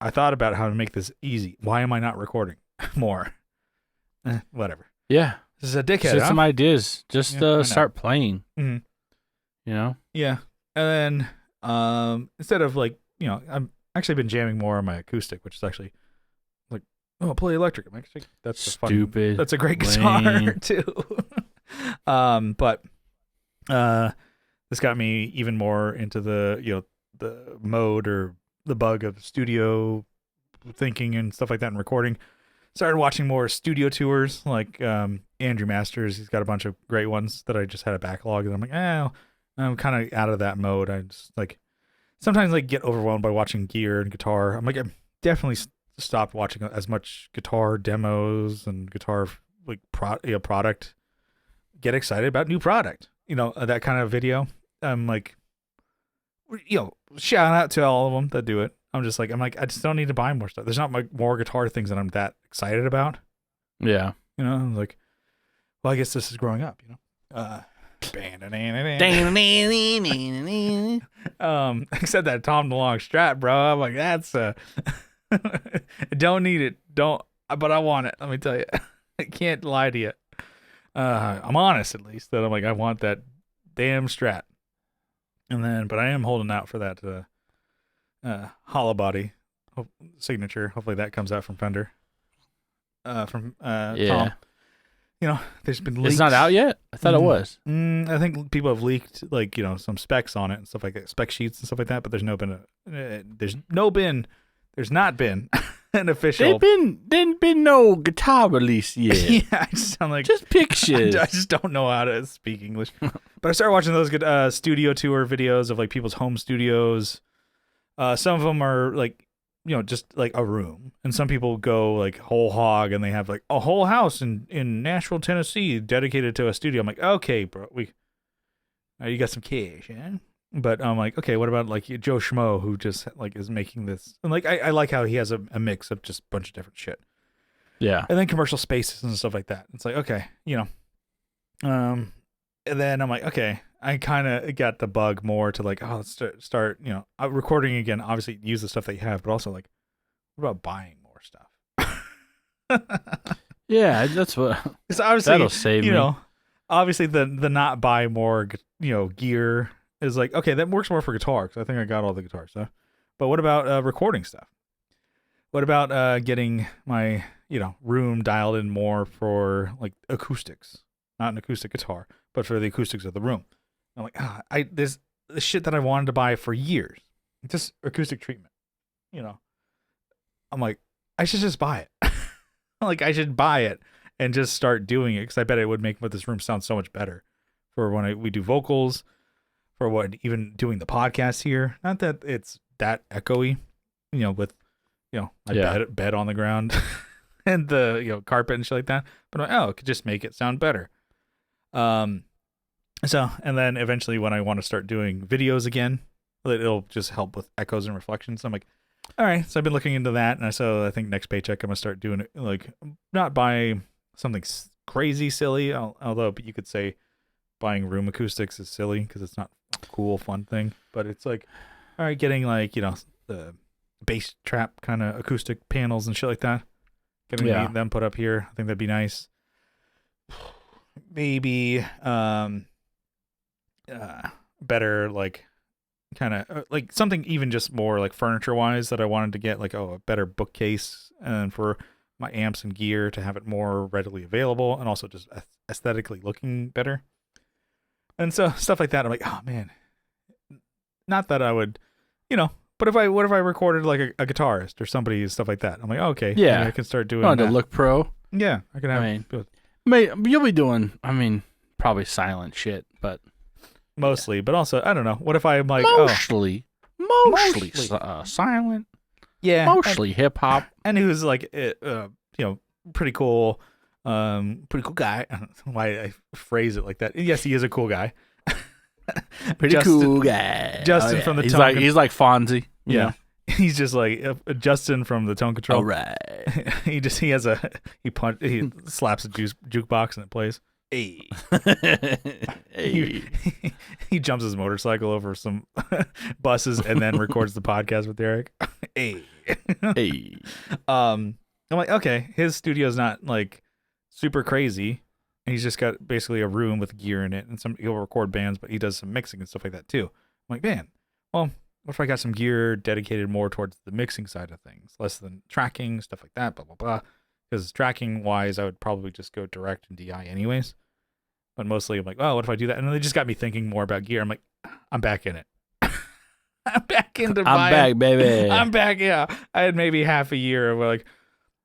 I thought about how to make this easy. Why am I not recording more? Whatever. Yeah. This is a dickhead. Just some ideas. Just start playing. Mm-hmm. Yeah. And then instead of like, I've actually been jamming more on my acoustic, which is actually like, play electric. I'm actually, that's stupid. That's a great guitar too. But this got me even more into the mode or the bug of studio thinking and stuff like that and recording. Started watching more studio tours, like Andrew Masters. He's got a bunch of great ones that I just had a backlog, and I'm like, I'm kind of out of that mode. I just like sometimes like get overwhelmed by watching gear and guitar. I'm like, I've definitely stopped watching as much guitar demos and guitar like product. Get excited about new product, that kind of video. I'm like, shout out to all of them that do it. I'm like, I just don't need to buy more stuff. There's not like more guitar things that I'm that excited about. Yeah. I'm like, well, I guess this is growing up, except that Tom DeLonge Strat, bro. I'm like, that's I don't need it. But I want it. Let me tell you. I can't lie to you. I'm honest at least that I'm like, I want that damn Strat. And then, but I am holding out for that hollow body signature. Hopefully that comes out from Fender. From Tom. There's been leaks. It's not out yet? I thought it was. I think people have leaked like, some specs on it and stuff like that, spec sheets and stuff like that, but there's not been an official. Didn't been no guitar release yet. Yeah, I just sound like just pictures. I just don't know how to speak English. But I started watching those good studio tour videos of like people's home studios. Some of them are like, just like a room, and some people go like whole hog, and they have like a whole house in Nashville, Tennessee, dedicated to a studio. I'm like, okay, bro, you got some cash, yeah? But I'm like, okay, what about like Joe Schmo, who just like is making this, and like I like how he has a mix of just a bunch of different shit. Yeah, and then commercial spaces and stuff like that. It's like, okay, and then I'm like, okay, I kind of got the bug more to like, let's start, recording again. Obviously, use the stuff that you have, but also like, what about buying more stuff? Yeah, that's what. Because obviously, that'll save me. Obviously, the not buy more, gear is like, okay, that works more for guitar because I think I got all the guitar stuff. But what about recording stuff? What about getting my room dialed in more for like acoustics? Not an acoustic guitar, but for the acoustics of the room. I'm like, there's the shit that I wanted to buy for years. Just acoustic treatment. I'm like, I should just buy it. Like, I should buy it and just start doing it because I bet it would make this room sound so much better for when we do vocals, for what even doing the podcast here. Not that it's that echoey, with bed on the ground and the carpet and shit like that. But I'm like, it could just make it sound better. So, and then eventually when I want to start doing videos again, it'll just help with echoes and reflections. So I'm like, all right. So I've been looking into that. And I think next paycheck, I'm going to start doing it, like, not buy something crazy silly. Although you could say buying room acoustics is silly because it's not a cool, fun thing. But it's like, all right, getting like, the bass trap kind of acoustic panels and shit like that. Getting them put up here. I think that'd be nice. Maybe better, like, kind of like something even just more like furniture wise that I wanted to get, like a better bookcase, and for my amps and gear to have it more readily available, and also just aesthetically looking better. And so stuff like that, I'm like, oh man, not that I would, but what if I recorded like a guitarist or somebody, stuff like that? I'm like, okay, yeah, I can start doing that. To look pro. Yeah, I can have. You'll be doing, probably silent shit, but mostly. But also, I don't know. What if I'm like mostly silent? Yeah, mostly hip hop. And he was like, pretty cool guy. I don't know why I phrase it like that. Yes, he is a cool guy. Cool guy. Justin from the Tone. He's like Fonzie. Yeah. He's just like Justin from the Tone Control. All right. he slaps a jukebox and it plays. Hey. Hey. He jumps his motorcycle over some buses and then records the podcast with Derek. Hey. Hey. I'm like, okay, his studio's not like super crazy. He's just got basically a room with gear in it, and he'll record bands, but he does some mixing and stuff like that too. I'm like, man, well, what if I got some gear dedicated more towards the mixing side of things, less than tracking, stuff like that, blah, blah, blah. Because tracking wise, I would probably just go direct and DI anyways. But mostly I'm like, oh, what if I do that? And then they just got me thinking more about gear. I'm like, I'm back in it. I'm back into buying. I'm back, baby. I'm back, yeah. I had maybe half a year of like,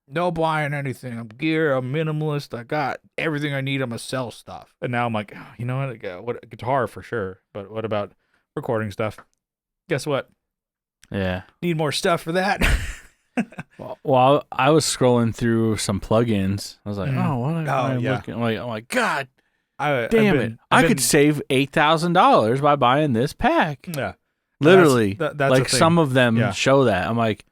no buying anything. I'm gear. I'm minimalist. I got everything I need. I'm going to sell stuff. And now I'm like, oh, you know what? A guitar for sure. But what about recording stuff? Guess what? Yeah. Need more stuff for that. Well, I was scrolling through some plugins. I was like, oh, what am I looking? I'm like, God damn it. I could save $8,000 by buying this pack. Yeah. Literally. That's like some of them show that. I'm like,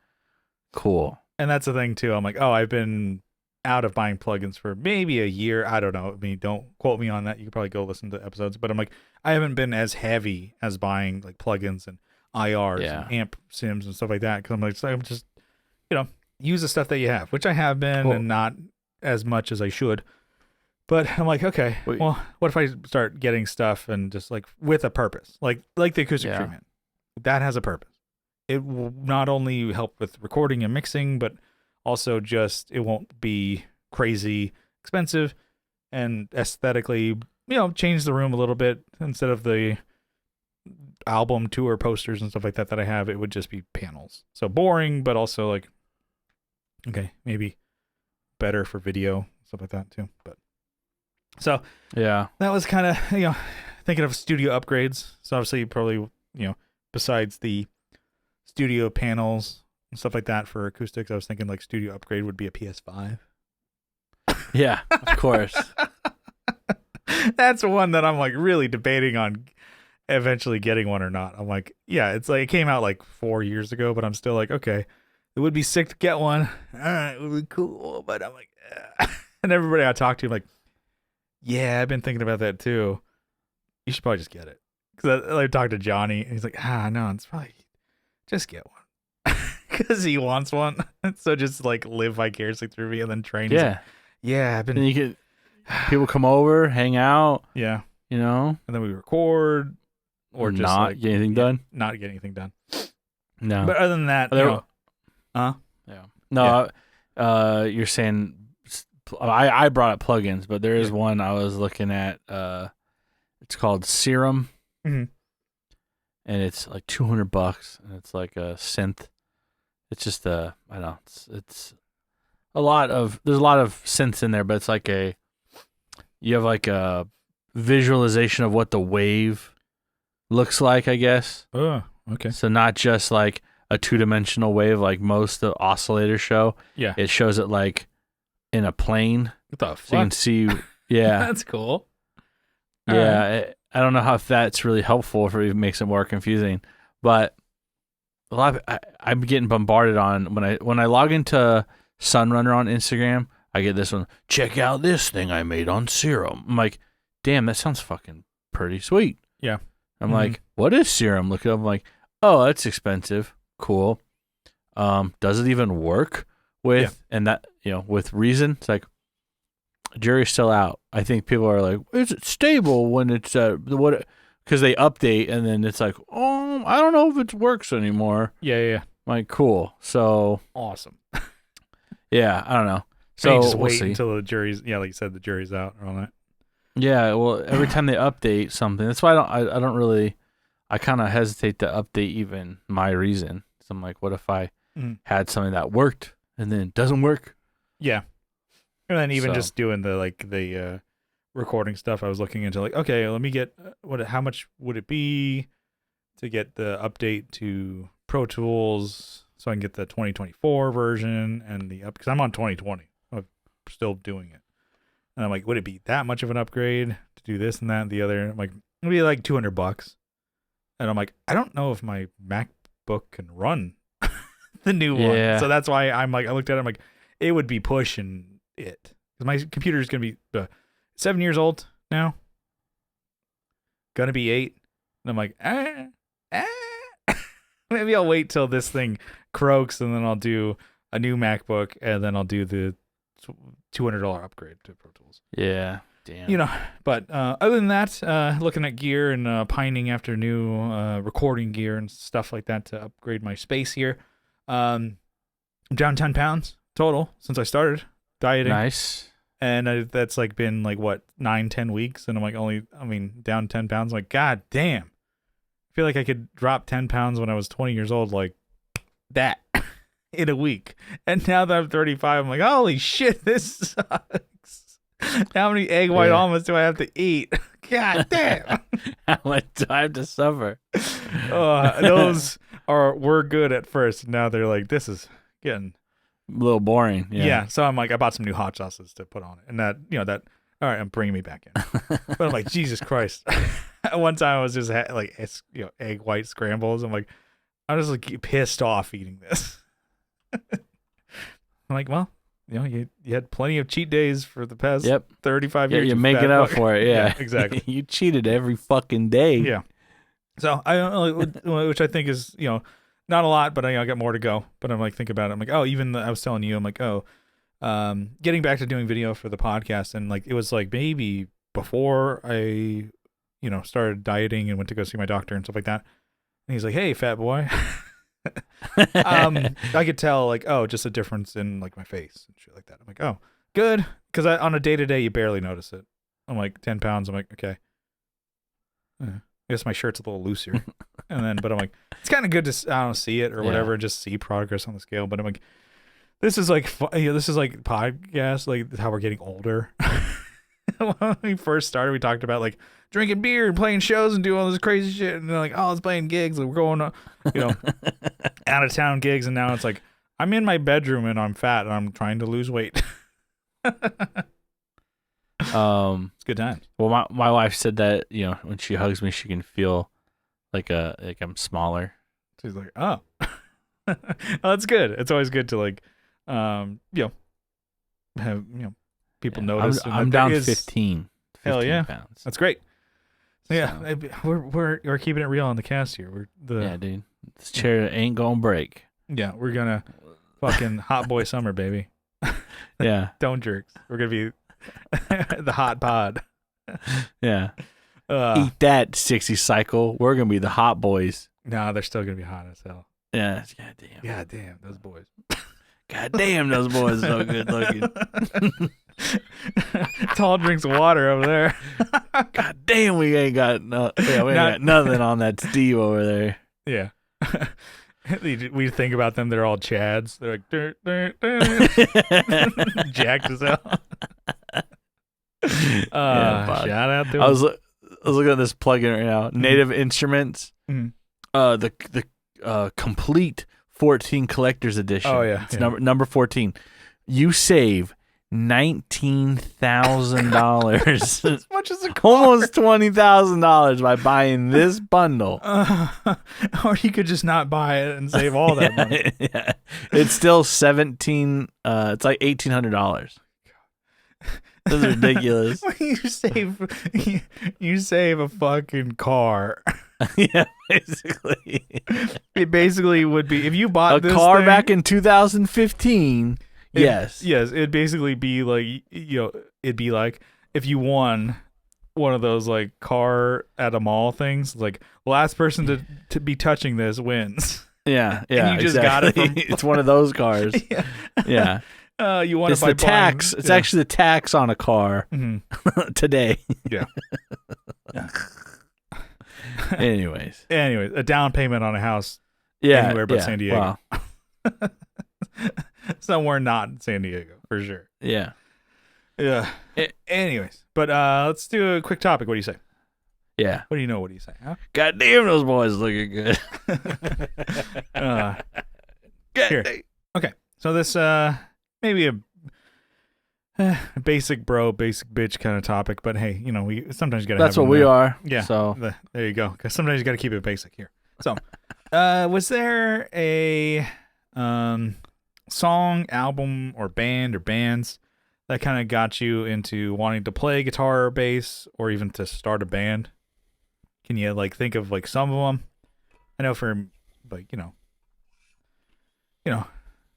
cool. And that's the thing too. I'm like, I've been out of buying plugins for maybe a year. I don't know. I mean, don't quote me on that. You can probably go listen to episodes. But I'm like, I haven't been as heavy as buying like plugins and IRs and amp sims and stuff like that. Because I'm just, use the stuff that you have, which I have been, and not as much as I should. But I'm like, okay, well, what if I start getting stuff and just like with a purpose, like the acoustic treatment, that has a purpose. It will not only help with recording and mixing, but also just it won't be crazy expensive, and aesthetically, change the room a little bit. Instead of the album tour posters and stuff like that I have, it would just be panels. So boring, but also like, okay, maybe better for video, stuff like that too. But so yeah, that was kind of thinking of studio upgrades. So obviously, probably besides the studio panels and stuff like that for acoustics, I was thinking like studio upgrade would be a PS5. Yeah, of course. That's one that I'm like really debating on eventually getting one or not. I'm like, yeah, it's like it came out like 4 years ago, but I'm still like, okay, it would be sick to get one. All right, it would be cool, but I'm like, and everybody I talk to, I'm like, yeah, I've been thinking about that too. You should probably just get it. Because I talked to Johnny, and he's like, no, it's probably just get one. Because he wants one. So just like live vicariously through me and then train. Yeah. Yeah, I've been. And you get people come over, hang out. Yeah. And then we record, or just not get anything done. Not get anything done. No. But other than that, Yeah. No, you're saying I brought up plugins, but there is one I was looking at. It's called Serum, Mhm. and it's like $200, and it's like a synth. It's just I don't know. It's there's a lot of synths in there, but it's like you have like a visualization of what the wave looks like, I guess. Oh, okay. So not just like a 2-dimensional wave like most of the oscillators show. Yeah. It shows it like in a plane. What the fuck? So you can see, yeah. That's cool. Yeah. I don't know if that's really helpful, if it makes it more confusing. But a lot of, I'm getting bombarded on when I log into Sunrunner on Instagram, I get this one, check out this thing I made on Serum. I'm like, damn, that sounds fucking pretty sweet. Yeah. I'm like, what is Serum? Look it up. I'm like, oh, that's expensive. Cool. Does it even work with and that with Reason? It's like jury's still out. I think people are like, is it stable when it's because they update and then it's like, oh, I don't know if it works anymore. Yeah. I'm like, cool. So Awesome. yeah, I don't know. So just we'll wait see. until the jury's like you said, the jury's out or all that. Yeah, well, every time they update something, that's why I don't really, I kind of hesitate to update even my Reason. So I'm like, what if I had something that worked and then it doesn't work? Yeah. And then even just doing the recording stuff, I was looking into like, okay, let me get how much would it be to get the update to Pro Tools so I can get the 2024 version and because I'm on 2020. I'm still doing it. And I'm like, would it be that much of an upgrade to do this and that and the other? I'm like, it'd be like $200. And I'm like, I don't know if my MacBook can run the new one. So that's why I'm like, I looked at it, I'm like, it would be pushing it. Because my computer is going to be 7 years old now. Gonna be 8. And I'm like, maybe I'll wait till this thing croaks and then I'll do a new MacBook and then I'll do the $200 upgrade to Pro Tools. Yeah, damn. But other than that, looking at gear and pining after new recording gear and stuff like that to upgrade my space here. I'm down 10 pounds total since I started dieting. Nice. And that's like been like what 9-10 weeks, and I'm like down 10 pounds. I'm like, god damn, I feel like I could drop 10 pounds when I was 20 years old like that in a week. And now that I'm 35, I'm like, holy shit, this sucks. How many egg white almonds do I have to eat? God damn. How much do I have to suffer? Those were good at first. Now they're like, this is getting a little boring. Yeah. So I'm like, I bought some new hot sauces to put on it, and that all right, I'm bringing me back in. But I'm like, Jesus Christ. One time I was just egg white scrambles. I'm like, I was like pissed off eating this. I'm like, well, you had plenty of cheat days for the past 35 years. You're making up for it. Yeah, exactly. You cheated every fucking day. Yeah. So I don't know, which I think is not a lot, but I got more to go. But I'm like, think about it. I'm like, oh, I was telling you, I'm like, oh, getting back to doing video for the podcast, and like it was like maybe before I started dieting and went to go see my doctor and stuff like that. And he's like, hey, fat boy. I could tell like, oh, just a difference in like my face and shit like that. I'm like, oh, good, because on a day-to-day you barely notice it. I'm like 10 pounds. I'm like, okay, I guess my shirt's a little looser. But I'm like, it's kind of good to see it or whatever, just see progress on the scale. But I'm like, this is like podcast, like how we're getting older. When we first started, we talked about like drinking beer and playing shows and doing all this crazy shit, and they're like, oh, it's playing gigs, like we're going out of town gigs, and now it's like I'm in my bedroom and I'm fat and I'm trying to lose weight. It's good times. Well, my wife said that when she hugs me, she can feel like I'm smaller. She's like, oh, well, that's good. It's always good to like, have people notice. I'm down 15 hell yeah, pounds. That's great. Yeah, we're keeping it real on the cast here. Yeah, dude, this chair ain't gonna break. Yeah, we're gonna fucking hot boy summer, baby. Yeah, don't jerks. We're gonna be the hot pod. Yeah, eat that 60 cycle. We're gonna be the hot boys. No, they're still gonna be hot as hell. Yeah, God damn those boys. God damn, those boys are so good looking. Tall drinks water over there. God damn, we ain't got got nothing on that Steve over there. Yeah. We think about them, they're all Chads. They're like, "Dur, dur, dur." Jacked as hell. Shout out to I was looking at this plugin right now. Native Instruments. Mhm. The complete 14 collector's edition. Oh, yeah. It's number 14. You save $19,000. As much as a car. Almost $20,000 by buying this bundle. Or you could just not buy it and save all that money. Yeah. It's still it's like $1,800. This is ridiculous. you save a fucking car. Yeah, basically. It basically would be if you bought a car back in 2015. Yes, it'd basically be like, it'd be like if you won one of those like car at a mall things, like last person to be touching this wins. Yeah, and you just got it from it's one of those cars. Yeah. You want it's to buy the tax. It's actually the tax on a car today. Yeah. Anyways, a down payment on a house. Anywhere but San Diego. Wow. Somewhere not in San Diego for sure. Yeah. Anyways, but let's do a quick topic. What do you say? Yeah. What do you know? What do you say? Huh? God damn, those boys looking good. Here. Okay. So this maybe a basic bitch kind of topic, but hey, we sometimes gotta. That's what we are. Yeah. So there you go. Because sometimes you gotta keep it basic here. So, was there a song, album, or band or bands that kind of got you into wanting to play guitar or bass, or even to start a band? Can you think of some of them? I know for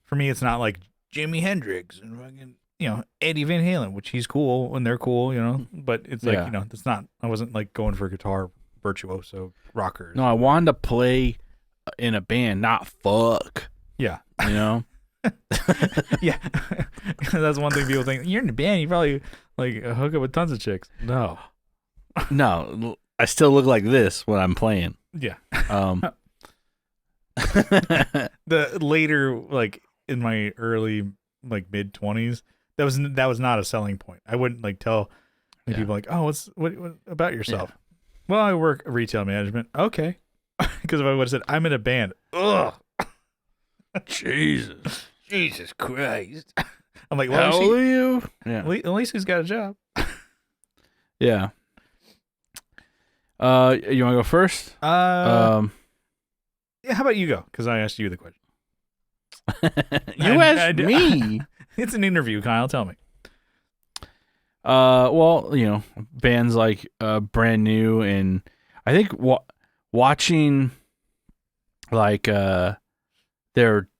for me it's not like Jimi Hendrix and fucking Eddie Van Halen, which he's cool and they're cool, but it's it's not. I wasn't going for guitar virtuoso rockers. No, I wanted to play in a band, not fuck. Yeah. Yeah. That's one thing people think. You're in a band, you probably hook up with tons of chicks. No, I still look like this when I'm playing. Yeah. The later in my early mid 20s, that was not a selling point. I wouldn't tell people oh, what about yourself? Yeah. Well, I work retail management. Okay. Because if I would have said I'm in a band, ugh. Jesus Christ. I'm like, well, how old are you? Yeah. At least he's got a job. Yeah. You want to go first? Yeah, how about you go? Because I asked you the question. You asked me. It's an interview, Kyle. Tell me. Well, bands like Brand New, and I think watching their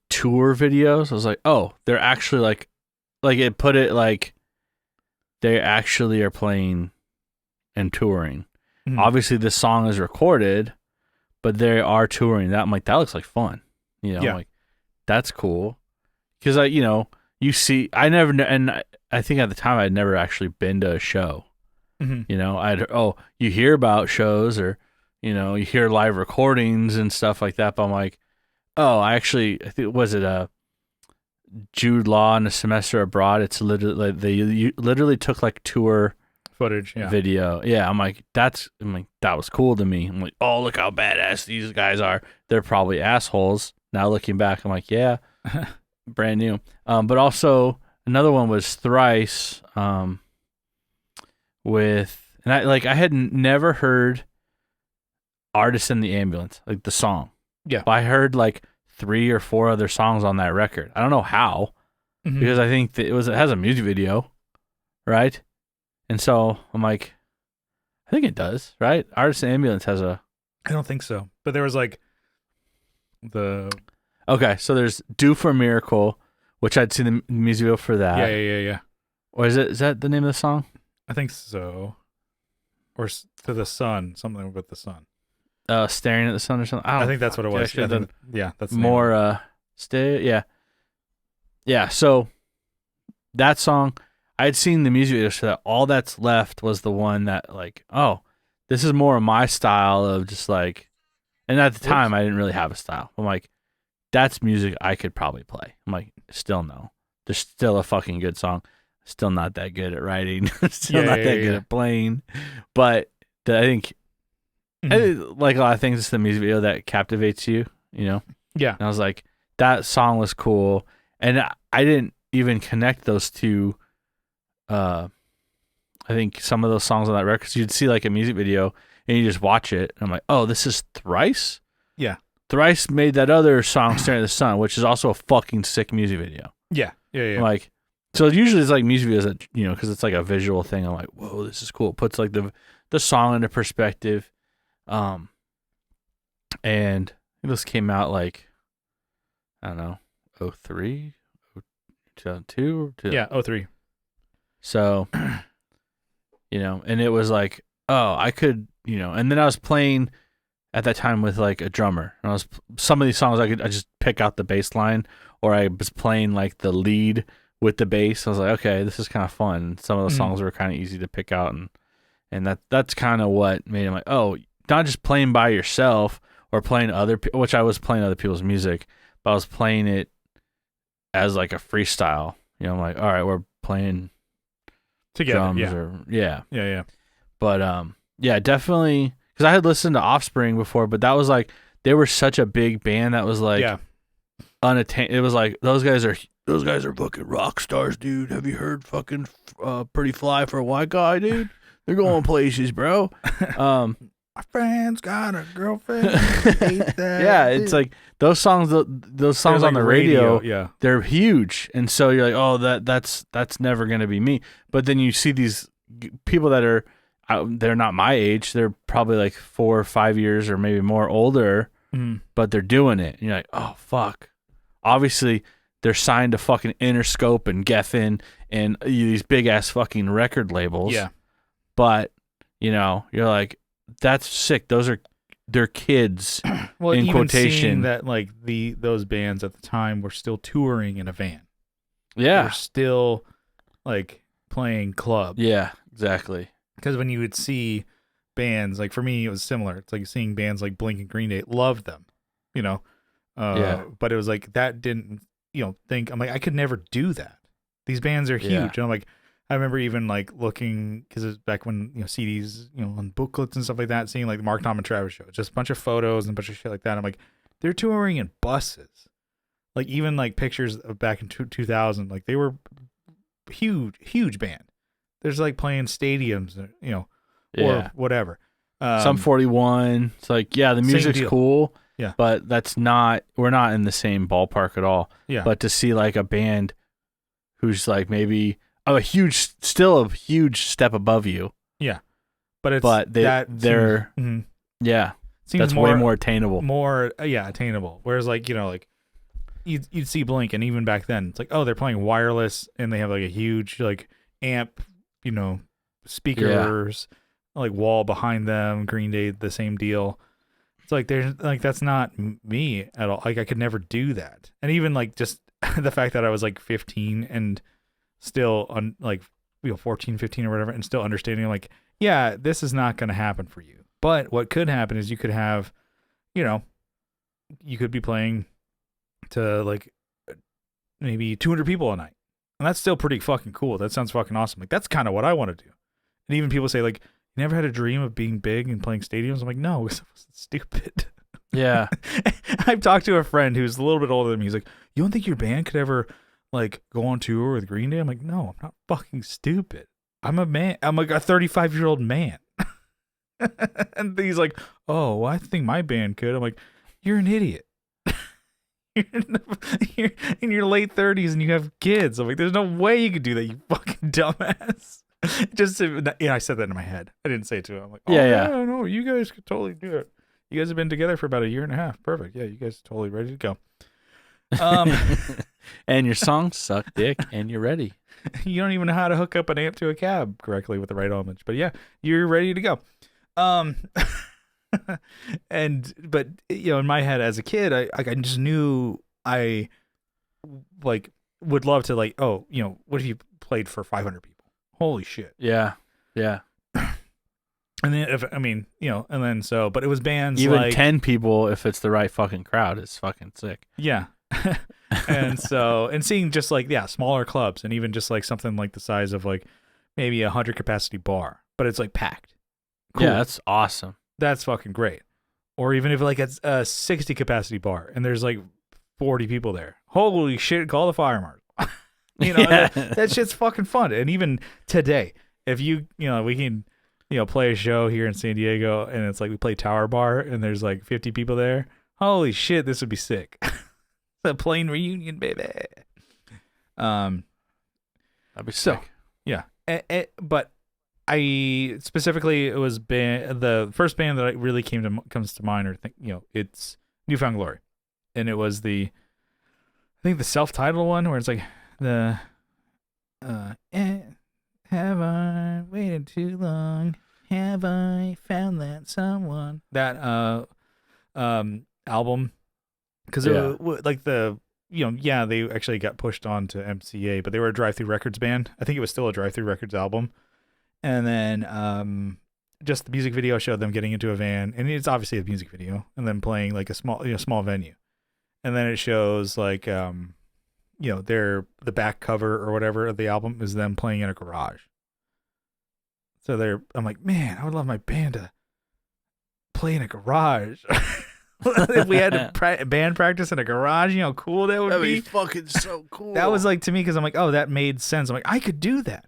tour videos, I was like, oh, they're actually like it put it they actually are playing and touring. Mm-hmm. Obviously, this song is recorded, but they are touring. That I'm like, that looks like fun. Yeah. I'm like, that's cool. Because you see, I think at the time I'd never actually been to a show. Mm-hmm. You hear about shows or you hear live recordings and stuff like that. But I'm like, oh, I think was it a Jude Law and A Semester Abroad? It's literally they literally took tour footage, video. Yeah, I'm like, that was cool to me. I'm like, oh, look how badass these guys are. They're probably assholes. Now looking back, I'm like, yeah, Brand New. But also another one was Thrice. I had never heard Artist in the Ambulance, the song. Yeah. But I heard 3 or 4 other songs on that record. I don't know how, because I think that it has a music video, right? And so I'm like, I think it does, right? Artist in the Ambulance has a. I don't think so, but there was Okay, so there's Due for a Miracle, which I'd seen the music video for that. Yeah. Or is that the name of the song? I think so. Or To the Sun, something with the sun. Staring at the Sun or something. I think that's what it was. That's more. Yeah. yeah, so that song, I had seen the music video, so that all that's left was the one that like, oh, this is more of my style of just like, and at the time I didn't really have a style. I'm like, that's music I could probably play. I'm like, still no. There's still a fucking good song. Still not that good at writing. Still not that good at playing. But I think, like a lot of things, it's the music video that captivates you, you know? Yeah. And I was like, that song was cool. And I didn't even connect those two. I think some of those songs on that record, you'd see like a music video and you just watch it. And I'm like, oh, this is Thrice? Yeah. Thrice made that other song, Staring at the Sun, which is also a fucking sick music video. Yeah. Yeah. Like, so usually it's like music videos that, you know, because it's like a visual thing. I'm like, whoa, this is cool. It puts like the song into perspective. And this came out like, I don't know, 03, 2002? Yeah, 03. So, you know, and it was like, oh, I could, you know, and then I was playing at that time with like a drummer. And some of these songs I just pick out the bass line, or I was playing like the lead with the bass. I was like, okay, this is kind of fun. Some of the songs were kind of easy to pick out, and that's kind of what made it like, oh, not just playing by yourself or playing which I was playing other people's music, but I was playing it as like a freestyle. You know, I'm like, all right, we're playing together, drums yeah. But yeah, definitely, because I had listened to Offspring before, but that was like, they were such a big band that was like unattained. It was like, those guys are fucking rock stars, dude. Have you heard fucking Pretty Fly for a White Guy, dude? They're going places, bro. My friend's got a girlfriend. Hate that. Yeah, it's like those songs like on the radio, yeah, they're huge, and so you're like, oh, that's never gonna be me. But then you see these people that are, they're not my age. They're probably like 4 or 5 years or maybe more older, but they're doing it. And you're like, oh fuck. Obviously, they're signed to fucking Interscope and Geffen and these big ass fucking record labels. Yeah. But, you know, you're like, that's sick. They're kids. Well, in even quotation. Seeing that like those bands at the time were still touring in a van. Yeah. They're still like playing club. Yeah, exactly. Because when you would see bands, like for me, it was similar. It's like seeing bands like Blink and Green Day, loved them, you know? But it was like, that didn't, you know, I'm like, I could never do that. These bands are huge. Yeah. And I'm like, I remember even like looking, because it was back when, you know, CDs, you know, on booklets and stuff like that, seeing like the Mark, Tom, and Travis show, just a bunch of photos and a bunch of shit like that. I'm like, they're touring in buses. Like even like pictures of back in 2000, like they were huge band. There's like playing stadiums, you know, or whatever. Some 41. It's like, yeah, the music's cool. Yeah. But we're not in the same ballpark at all. Yeah. But to see like a band who's like maybe still a huge step above you. Yeah. But they're yeah. Seems that's way more attainable. Attainable. Whereas like, you know, like you'd see Blink, and even back then it's like, oh, they're playing wireless and they have like a huge like amp, you know, speakers, like wall behind them. Green Day, the same deal. It's like there's like, that's not me at all. Like I could never do that. And even like just the fact that I was like 15 and still on like, you know, 14, 15 or whatever, and still understanding like, yeah, this is not going to happen for you. But what could happen is you could have, you know, you could be playing to like maybe 200 people a night. And that's still pretty fucking cool. That sounds fucking awesome. Like that's kind of what I want to do. And even people say like, you never had a dream of being big and playing stadiums? I'm like, no, it was stupid. Yeah. I've talked to a friend who's a little bit older than me. He's like, you don't think your band could ever like go on tour with Green Day? I'm like, no, I'm not fucking stupid. I'm a man. I'm like a 35-year-old man. And he's like, oh, well, I think my band could. I'm like, you're an idiot. You're in your late 30s and you have kids. I'm like, there's no way you could do that, you fucking dumbass. I said that in my head. I didn't say it to him. I'm like, no, you guys could totally do it. You guys have been together for about 1.5 years. Perfect. Yeah, you guys are totally ready to go. And your songs suck dick and you're ready. You don't even know how to hook up an amp to a cab correctly with the right ohmage. But yeah, you're ready to go. But you know, in my head as a kid, I just knew I like would love to like, oh, what if you played for 500 people? Holy shit. Yeah. Yeah. And then but it was bands Even like 10 people, if it's the right fucking crowd, is fucking sick. yeah. And seeing just like, smaller clubs, and even just like something like the size of like maybe 100 capacity bar, but it's like packed. Cool. Yeah, that's awesome. That's fucking great. Or even if like it's a 60 capacity bar and there's like 40 people there. Holy shit, call the fire marshal. That shit's fucking fun. And even today, if we can, play a show here in San Diego and it's like we play Tower Bar and there's like 50 people there. Holy shit, this would be sick. A plane reunion, baby. That'd be sick. Yeah. But I specifically, it was the first band that really comes to mind, or it's Newfound Glory, and it was I think the self-titled one where it's like the have I waited too long? Have I found that someone? That album, because like they actually got pushed on to MCA, but they were a Drive Thru Records band. I think it was still a Drive Thru Records album. And then just the music video showed them getting into a van, and it's obviously a music video, and then playing like a small venue. And then it shows like the back cover or whatever of the album is them playing in a garage. So I'm like, man, I would love my band to play in a garage. If we had to band practice in a garage, how cool that would be. That'd be fucking so cool. That was like, to me, because I'm like, oh, that made sense. I'm like, I could do that.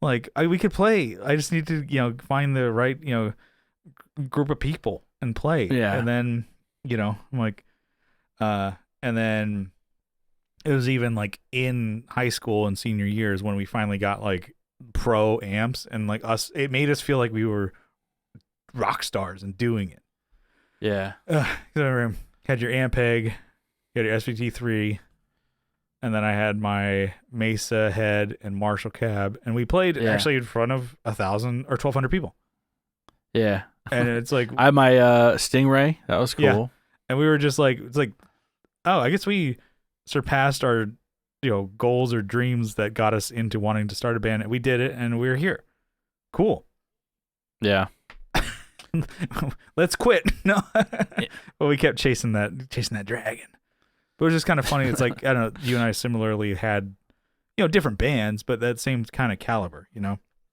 Like, we could play. I just need to, find the right, group of people and play. Yeah. And then, I'm like, and then it was even like in high school and senior years when we finally got like pro amps, and like it made us feel like we were rock stars and doing it. Yeah. Had your Ampeg, you had your SVT3, and then I had my Mesa head and Marshall cab, and we played actually in front of 1,000 or 1,200 people. Yeah. And it's like I had my Stingray. That was cool. Yeah. And we were just like, it's like, oh, I guess we surpassed our goals or dreams that got us into wanting to start a band. And we did it, and we're here. Cool. Yeah. Let's quit. No. But we kept chasing that dragon. But it was just kind of funny. It's like, I don't know, you and I similarly had, different bands, but that same kind of caliber,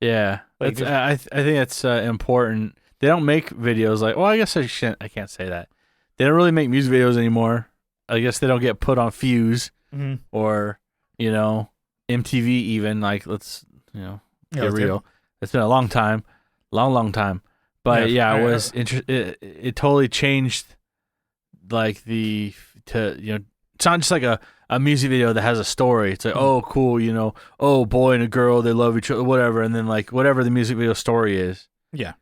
Yeah. Like, I think it's important. They don't make videos like, well, I guess I can't say that. They don't really make music videos anymore. I guess they don't get put on Fuse or, MTV even. Like, let's, get real. It's been a long time. Long time. But it was it totally changed like it's not just like a music video that has a story. It's like, oh, cool, oh, boy and a girl, they love each other, whatever. And then like whatever the music video story is. Yeah.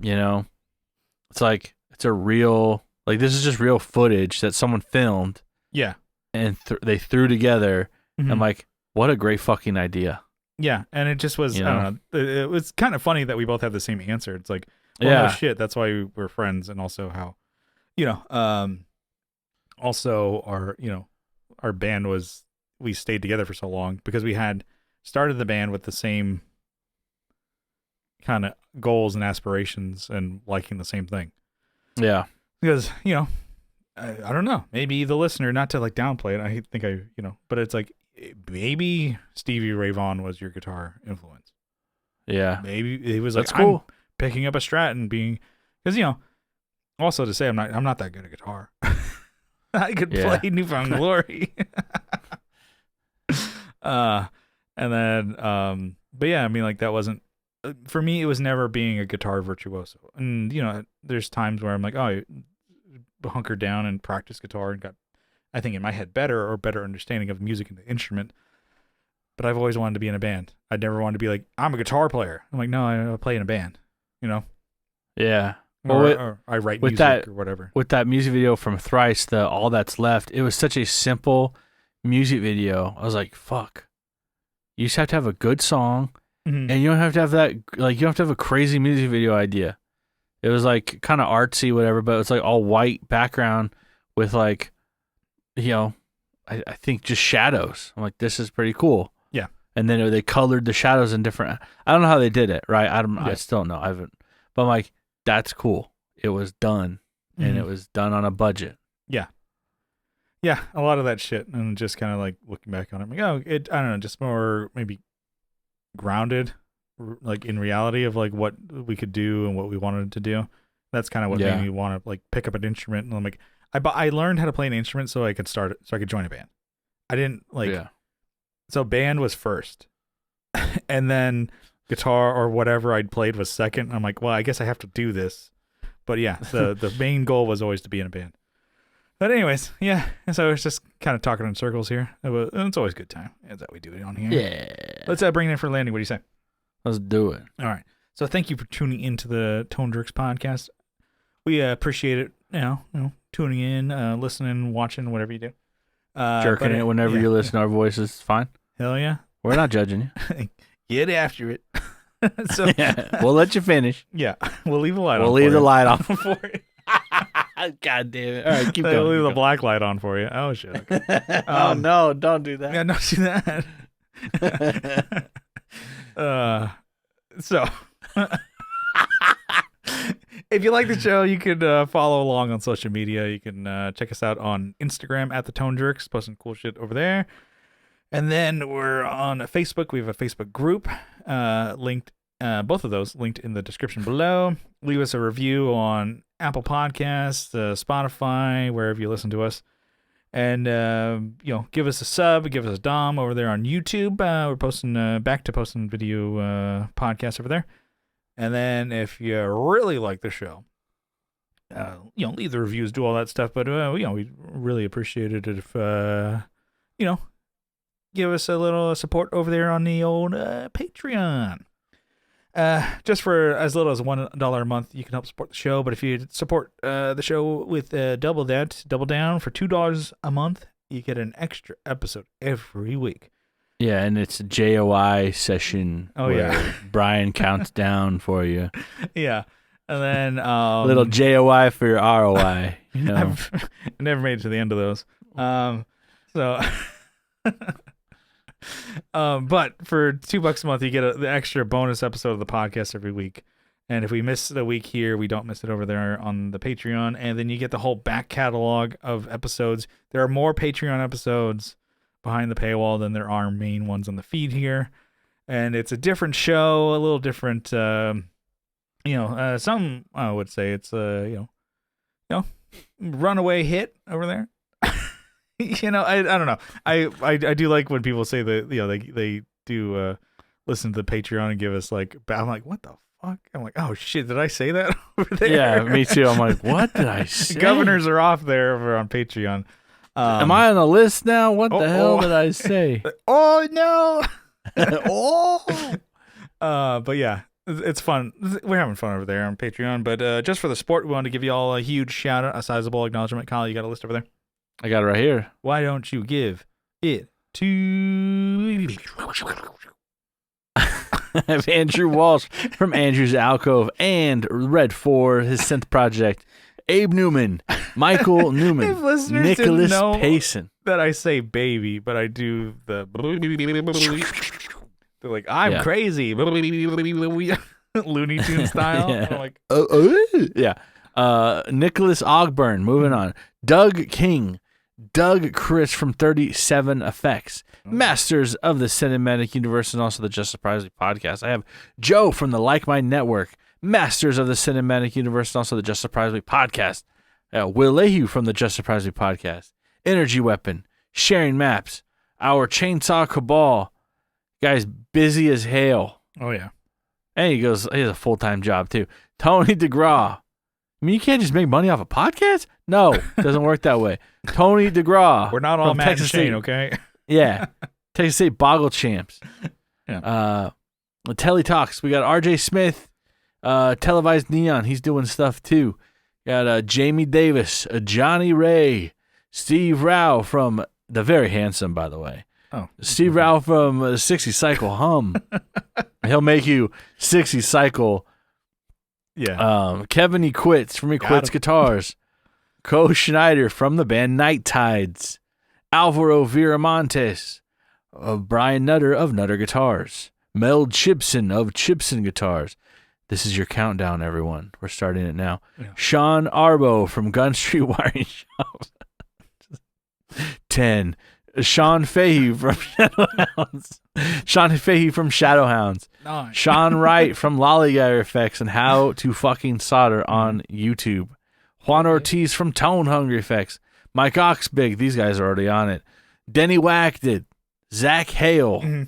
It's like, it's a real, like, this is just real footage that someone filmed. Yeah. And they threw together. I'm like, what a great fucking idea. Yeah. And it just was, I don't know, it was kind of funny that we both had the same answer. It's like, well, no shit, that's why we're friends. And also how, also our band we stayed together for so long because we had started the band with the same kind of goals and aspirations and liking the same thing. Yeah. Because, I don't know, maybe the listener, not to like downplay it, I think but it's like, maybe Stevie Ray Vaughan was your guitar influence. Yeah. Maybe it was That's like, cool. I'm picking up a Strat and being, because, also to say I'm not that good at guitar. I could play Newfound Glory. And then, but yeah, I mean, like, that wasn't, for me, it was never being a guitar virtuoso. And, there's times where I'm like, oh, I hunkered down and practiced guitar and got, I think in my head, better understanding of music and the instrument. But I've always wanted to be in a band. I'd never wanted to be like, I'm a guitar player. I'm like, no, I play in a band, Yeah. Or I write music or whatever. With that music video from Thrice, the All That's Left, it was such a simple music video. I was like, fuck. You just have to have a good song, and you don't have to have that, like, you don't have to have a crazy music video idea. It was like kind of artsy, whatever, but it's like all white background with like, I think just shadows. I'm like, this is pretty cool. Yeah. And then they colored the shadows in different. I don't know how they did it, right? I Yeah. still don't know. I haven't. But I'm like, that's cool. It was done, and it was done on a budget. Yeah, a lot of that shit, and just kind of like looking back on it, I'm like, oh, I don't know, just more maybe grounded, like in reality of like what we could do and what we wanted to do. That's kind of what made me want to like pick up an instrument. And I'm like, I learned how to play an instrument so I could start it, so I could join a band. I didn't like, so band was first, and then guitar or whatever I'd played was second. I'm like, well, I guess I have to do this. But yeah, the main goal was always to be in a band. But anyways, yeah. And so it's just kind of talking in circles here. It's always a good time. That's how we do it on here. Yeah. Let's bring it in for landing. What do you say? Let's do it. All right. So thank you for tuning into the Tone Jerks podcast. We appreciate it. Tuning in, listening, watching, whatever you do. Jerking it whenever you listen to our voices. Fine. Hell yeah. We're not judging you. Get after it. So we'll let you finish. Yeah. We'll leave the light on. We'll leave the light on for you. God damn it. All right, keep going. We'll leave the black light on for you. Oh, shit. Okay. Oh, no, don't do that. Yeah, don't do that. So, if you like the show, you could follow along on social media. You can check us out on Instagram at the Tone Jerks, posting cool shit over there. And then we're on Facebook. We have a Facebook group linked. Both of those linked in the description below. Leave us a review on Apple Podcasts, Spotify, wherever you listen to us. And, give us a sub, give us a dom over there on YouTube. We're posting, back to posting video podcasts over there. And then if you really like the show, leave the reviews, do all that stuff. But, we really appreciate it if, give us a little support over there on the old Patreon. Just for as little as $1 a month, you can help support the show. But if you support the show with double down for $2 a month, you get an extra episode every week. Yeah, and it's a JOI session. Yeah, Brian counts down for you. Yeah, and then little JOI for your ROI. I've never made it to the end of those. But for $2 a month, you get the extra bonus episode of the podcast every week. And if we miss the week here, we don't miss it over there on the Patreon. And then you get the whole back catalog of episodes. There are more Patreon episodes behind the paywall than there are main ones on the feed here. And it's a different show, a little different, some I would say it's runaway hit over there. I don't know. I do like when people say that, they do listen to the Patreon and give us like, I'm like, what the fuck? I'm like, oh shit, did I say that over there? Yeah, me too. I'm like, what did I say? Governors are off there over on Patreon. Am I on the list now? What the hell did I say? Oh no. Oh. But yeah, it's fun. We're having fun over there on Patreon. But just for the sport, we want to give you all a huge shout out, a sizable acknowledgement. Kyle, you got a list over there? I got it right here. Why don't you give it to Andrew Walsh from Andrew's Alcove and Red 4, his synth project, Abe Newman, Michael Newman, Nicholas Payson. That I say baby, but I do the they're like, I'm crazy. Looney Tunes style. Yeah. I'm like, yeah. Nicholas Ogburn, moving on. Doug King, Doug Chris from 37 Effects, Masters of the Cinematic Universe, and also the Just Surprisingly podcast. I have Joe from the Like Mind Network, Masters of the Cinematic Universe, and also the Just Surprisingly podcast. Will Lehue from the Just Surprisingly podcast, Energy Weapon, Sharing Maps, our Chainsaw Cabal, guy's busy as hell. oh yeah. And he has a full-time job too. Tony DeGraw. I mean, you can't just make money off a podcast? No, it doesn't work that way. Tony DeGraw. We're not all from Matt Texas and Shane, State. okay? Yeah. Texas State Boggle Champs. Yeah. Telly Talks. We got RJ Smith, Televised Neon. He's doing stuff too. Got Jamie Davis, Johnny Ray, Steve Rao from the very handsome, by the way. Oh. Steve Rao from 60 Cycle Hum. He'll make you 60 Cycle. Yeah. Kevin Quits from Quits Guitars. Co Schneider from the band Night Tides. Alvaro Viramontes, Brian Nutter of Nutter Guitars, Mel Chipson of Chipson Guitars. This is your countdown, everyone. We're starting it now. Yeah. Sean Arbo from Gun Street Wiring Shop. 10. Sean Fahey from Shadowhounds. Sean Fahey from Shadowhounds. 9. Sean Wright from Lollygag Effects and How to Fucking Solder on YouTube. Juan Ortiz from Tone Hungry Effects. Mike Oxbig. These guys are already on it. Denny Whacked It. Zach Hale.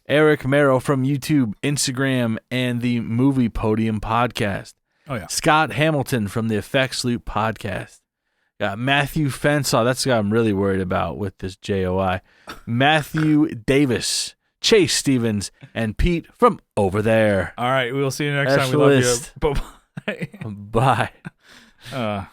Eric Merrow from YouTube, Instagram, and the Movie Podium Podcast. Oh, yeah. Scott Hamilton from the Effects Loop Podcast. Got Matthew Fensaw. That's the guy I'm really worried about with this JOI. Matthew Davis, Chase Stevens, and Pete from over there. All right. We will see you next time. We love you. Bye-bye. Bye.